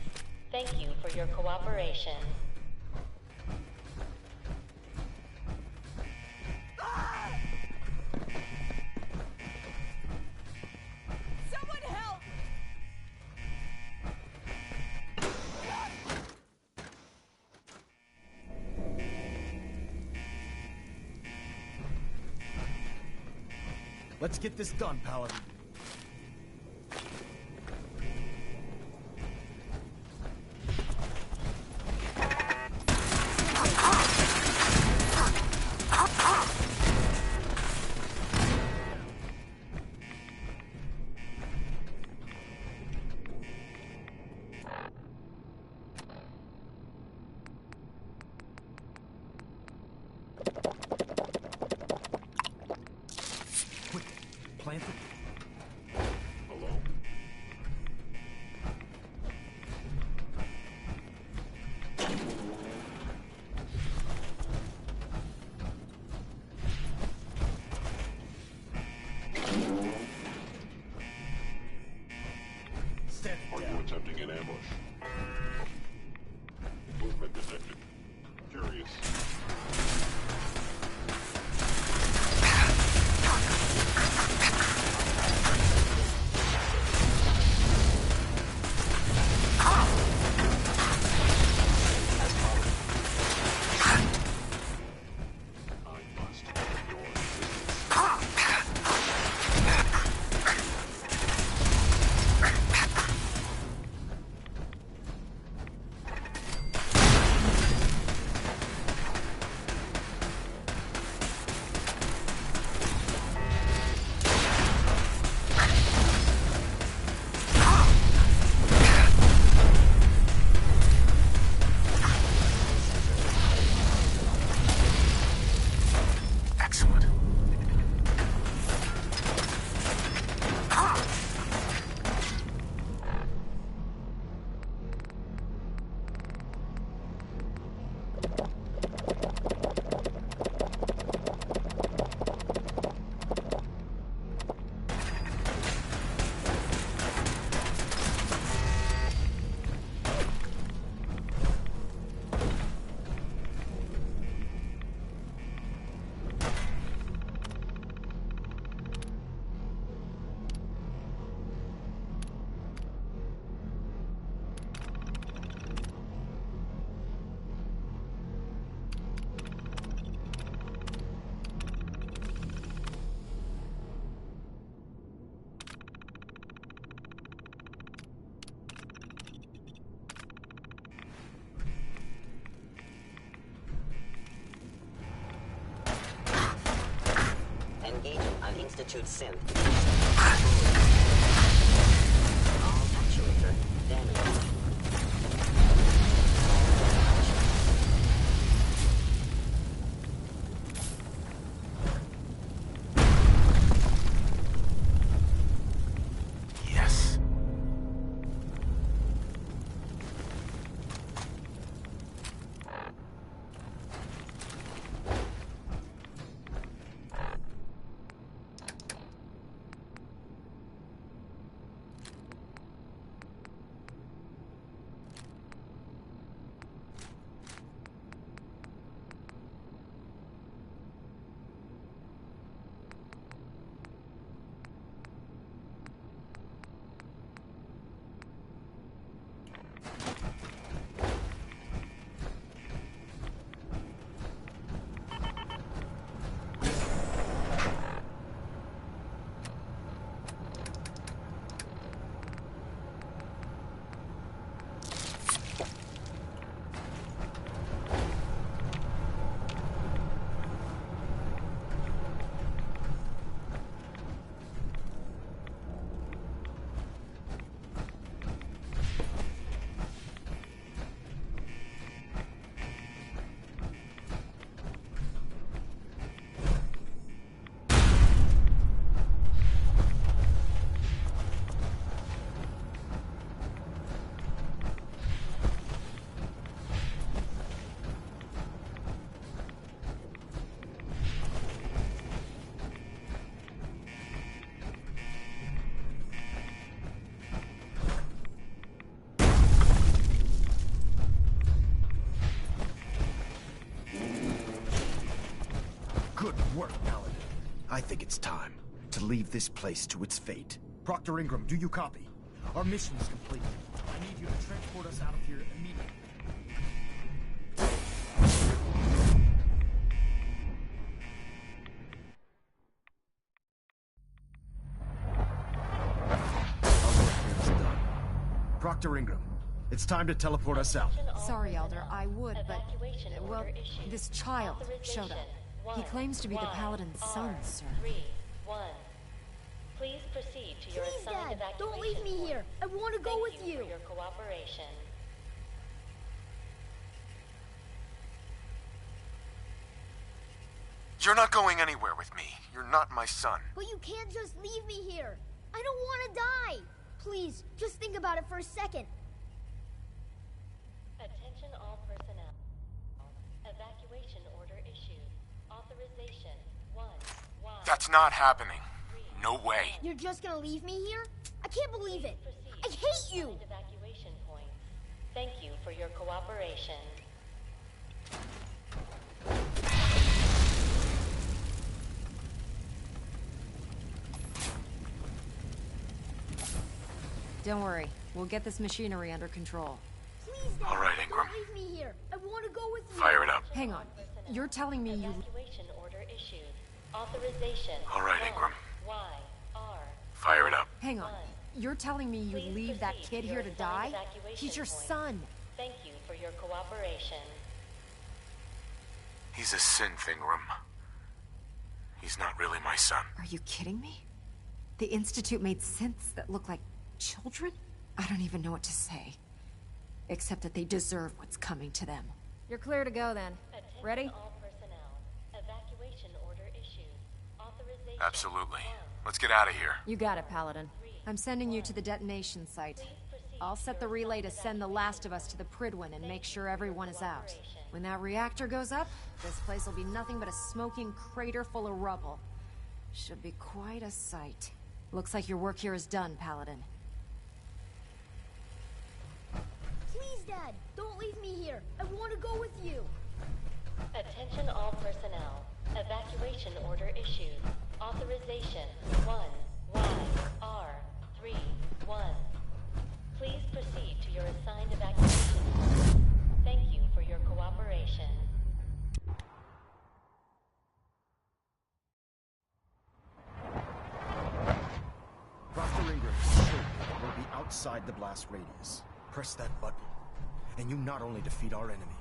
Thank you for your cooperation. Someone help! Let's get this done, Paladin. Plant it. Hello? Are you attempting an ambush? Movement detected. Curious. Engaging an Institute synth. All actuator damaged. Yes. I think it's time to leave this place to its fate. Proctor Ingram, do you copy? Our mission is complete. I need you to transport us out of here immediately. Proctor Ingram, it's time to teleport us out. Sorry, Elder, I would, but... Well, this child showed up. He claims to be the Paladin's son, sir. 3, 1. Please proceed to your assigned evacuation. Don't leave me here. I want to go with you. Thank you for your cooperation. You're not going anywhere with me. You're not my son. But you can't just leave me here. I don't want to die. Please, just think about it for a second. Attention all personnel. Evacuation order issued. Authorization 1. That's not happening. No way. You're just gonna leave me here? I can't believe it. I hate you. Evacuation points. Thank you for your cooperation. Don't worry. We'll get this machinery under control. Please, Dad. All right, Ingram. Don't leave me here. I want to go with you. Fire it up. Hang on. You're telling me you... Evacuation order issued. Authorization. All right, Ingram. Y-R. Fire it up. Hang on. You're telling me you leave that kid here to die? He's your son. Thank you for your cooperation. He's a synth, Ingram. He's not really my son. Are you kidding me? The Institute made synths that look like children? I don't even know what to say. Except that they deserve what's coming to them. You're clear to go then. Ready? All personnel. Evacuation order issued. Authorization. Absolutely. Let's get out of here. You got it, Paladin. I'm sending you to the detonation site. I'll set the relay to send the last of us to the Prydwen and make sure everyone is out. When that reactor goes up, this place will be nothing but a smoking crater full of rubble. Should be quite a sight. Looks like your work here is done, Paladin. Please, Dad, don't leave me here. I want to go with you. Attention all personnel. Evacuation order issued. Authorization 1-Y-R-3-1. Please proceed to your assigned evacuation. Thank you for your cooperation. Proctor Ingram's ship will be outside the blast radius. Press that button, and you not only defeat our enemy,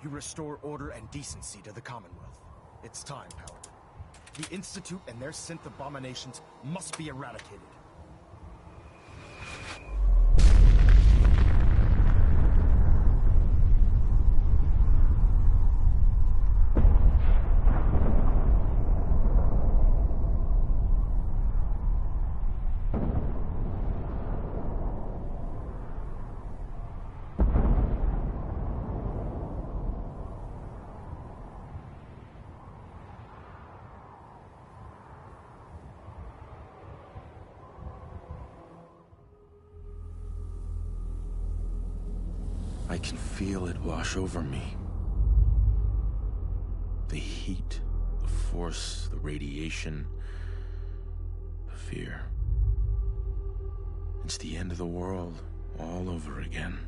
you restore order and decency to the Commonwealth. It's time, Paladin. The Institute and their synth abominations must be eradicated. I can feel it wash over me. The heat, the force, the radiation, the fear. It's the end of the world all over again.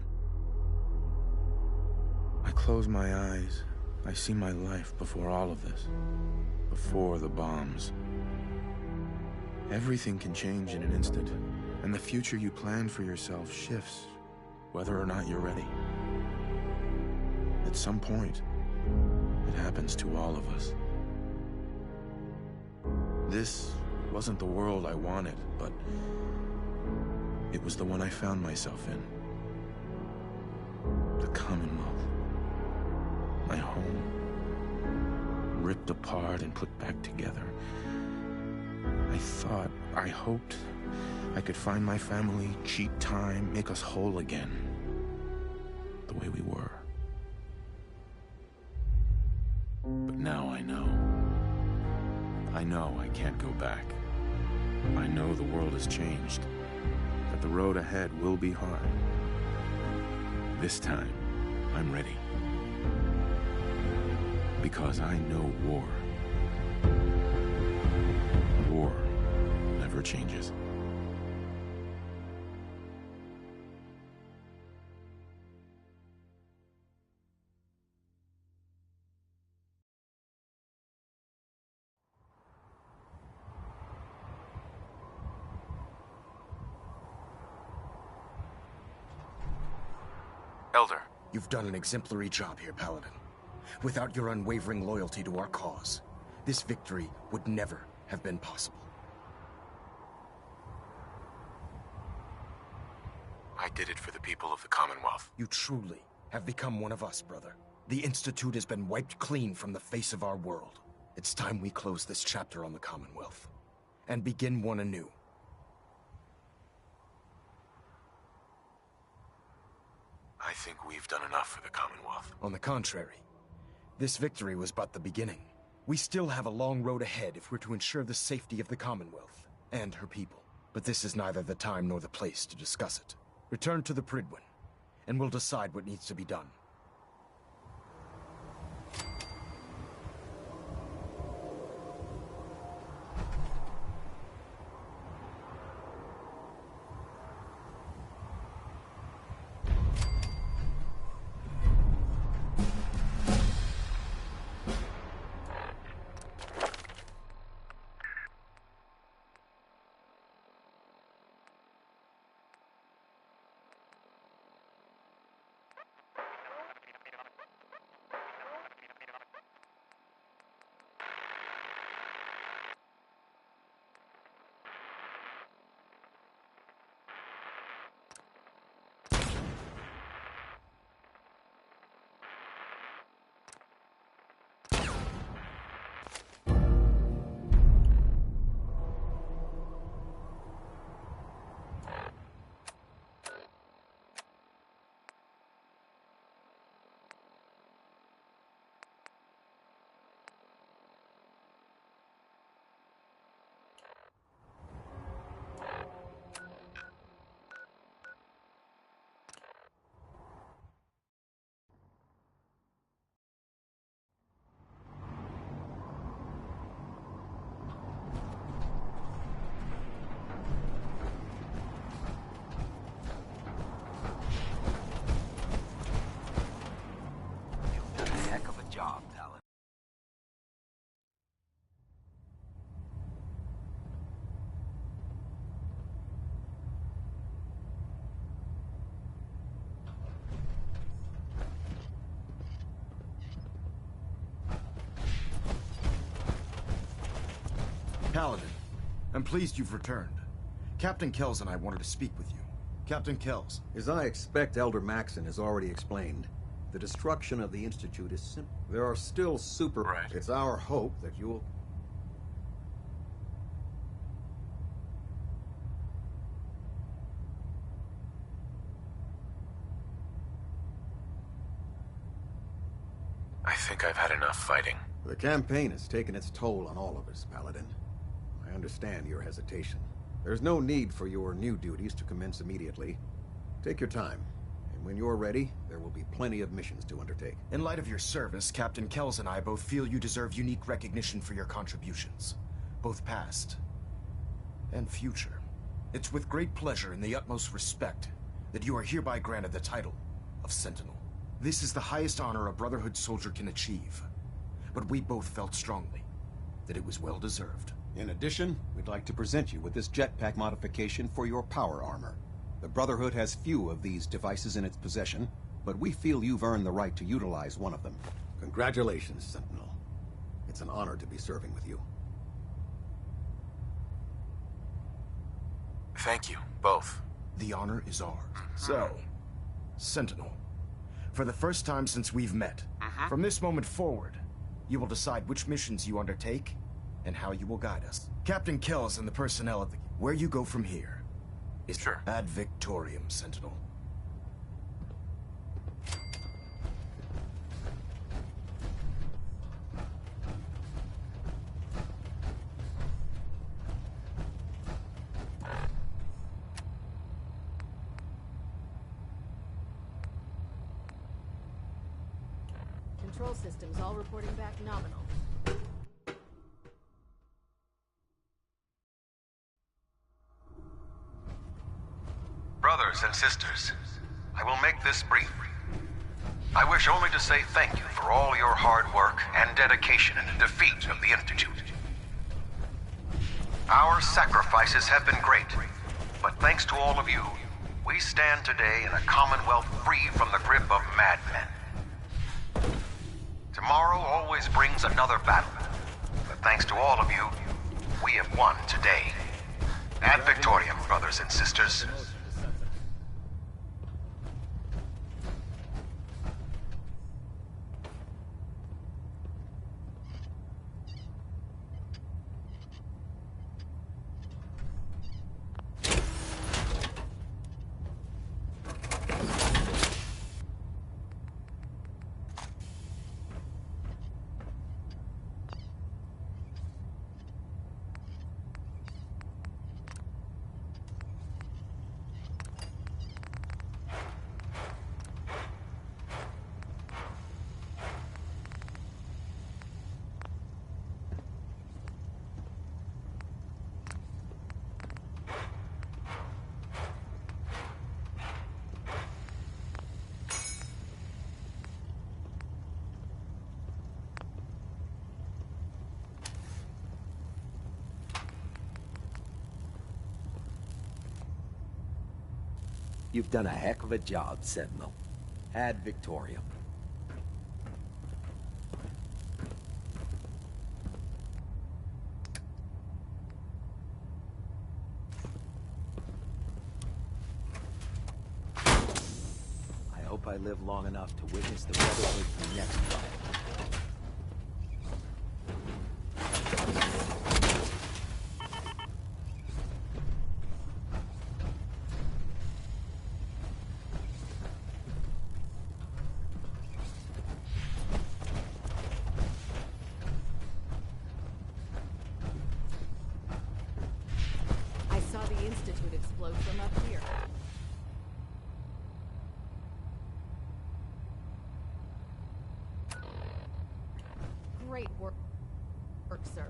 I close my eyes. I see my life before all of this. Before the bombs. Everything can change in an instant, and the future you plan for yourself shifts, whether or not you're ready. At some point, it happens to all of us. This wasn't the world I wanted, but it was the one I found myself in. The Commonwealth. My home. Ripped apart and put back together. I hoped I could find my family, cheat time, make us whole again. The way we were. But now I know. I know I can't go back. I know the world has changed. That the road ahead will be hard. This time, I'm ready. Because I know war. for changes. Elder. You've done an exemplary job here, Paladin. Without your unwavering loyalty to our cause, this victory would never have been possible. I did it for the people of the Commonwealth. You truly have become one of us, brother. The Institute has been wiped clean from the face of our world. It's time we close this chapter on the Commonwealth and begin one anew. I think we've done enough for the Commonwealth. On the contrary, this victory was but the beginning. We still have a long road ahead if we're to ensure the safety of the Commonwealth and her people. But this is neither the time nor the place to discuss it. Return to the Prydwen, and we'll decide what needs to be done. Paladin, I'm pleased you've returned. Captain Kells and I wanted to speak with you. Captain Kells. As I expect Elder Maxson has already explained, the destruction of the Institute is simple. There are still super... Right. It's our hope that you'll... I think I've had enough fighting. The campaign has taken its toll on all of us, Paladin. I understand your hesitation. There's no need for your new duties to commence immediately. Take your time, and when you're ready, there will be plenty of missions to undertake. In light of your service, Captain Kells and I both feel you deserve unique recognition for your contributions, both past and future. It's with great pleasure and the utmost respect that you are hereby granted the title of Sentinel. This is the highest honor a Brotherhood soldier can achieve, but we both felt strongly that it was well deserved. In addition, we'd like to present you with this jetpack modification for your power armor. The Brotherhood has few of these devices in its possession, but we feel you've earned the right to utilize one of them. Congratulations, Sentinel. It's an honor to be serving with you. Thank you, both. The honor is ours. So, Sentinel, for the first time since we've met, from this moment forward, you will decide which missions you undertake and how you will guide us. Captain Kells and the personnel at the... Where you go from here is ad Victorium, Sentinel. Control systems all reporting back nominal. and sisters. I will make this brief. I wish only to say thank you for all your hard work and dedication in the defeat of the Institute. Our sacrifices have been great, but thanks to all of you, we stand today in a Commonwealth free from the grip of madmen. Tomorrow always brings another battle, but thanks to all of you, we have won today. Ad Victoriam, brothers and sisters. You've done a heck of a job, Sentinel. Ad Victoriam. I hope I live long enough to witness the Brotherhood's next fight. The Institute explode from up here. Great work, sir.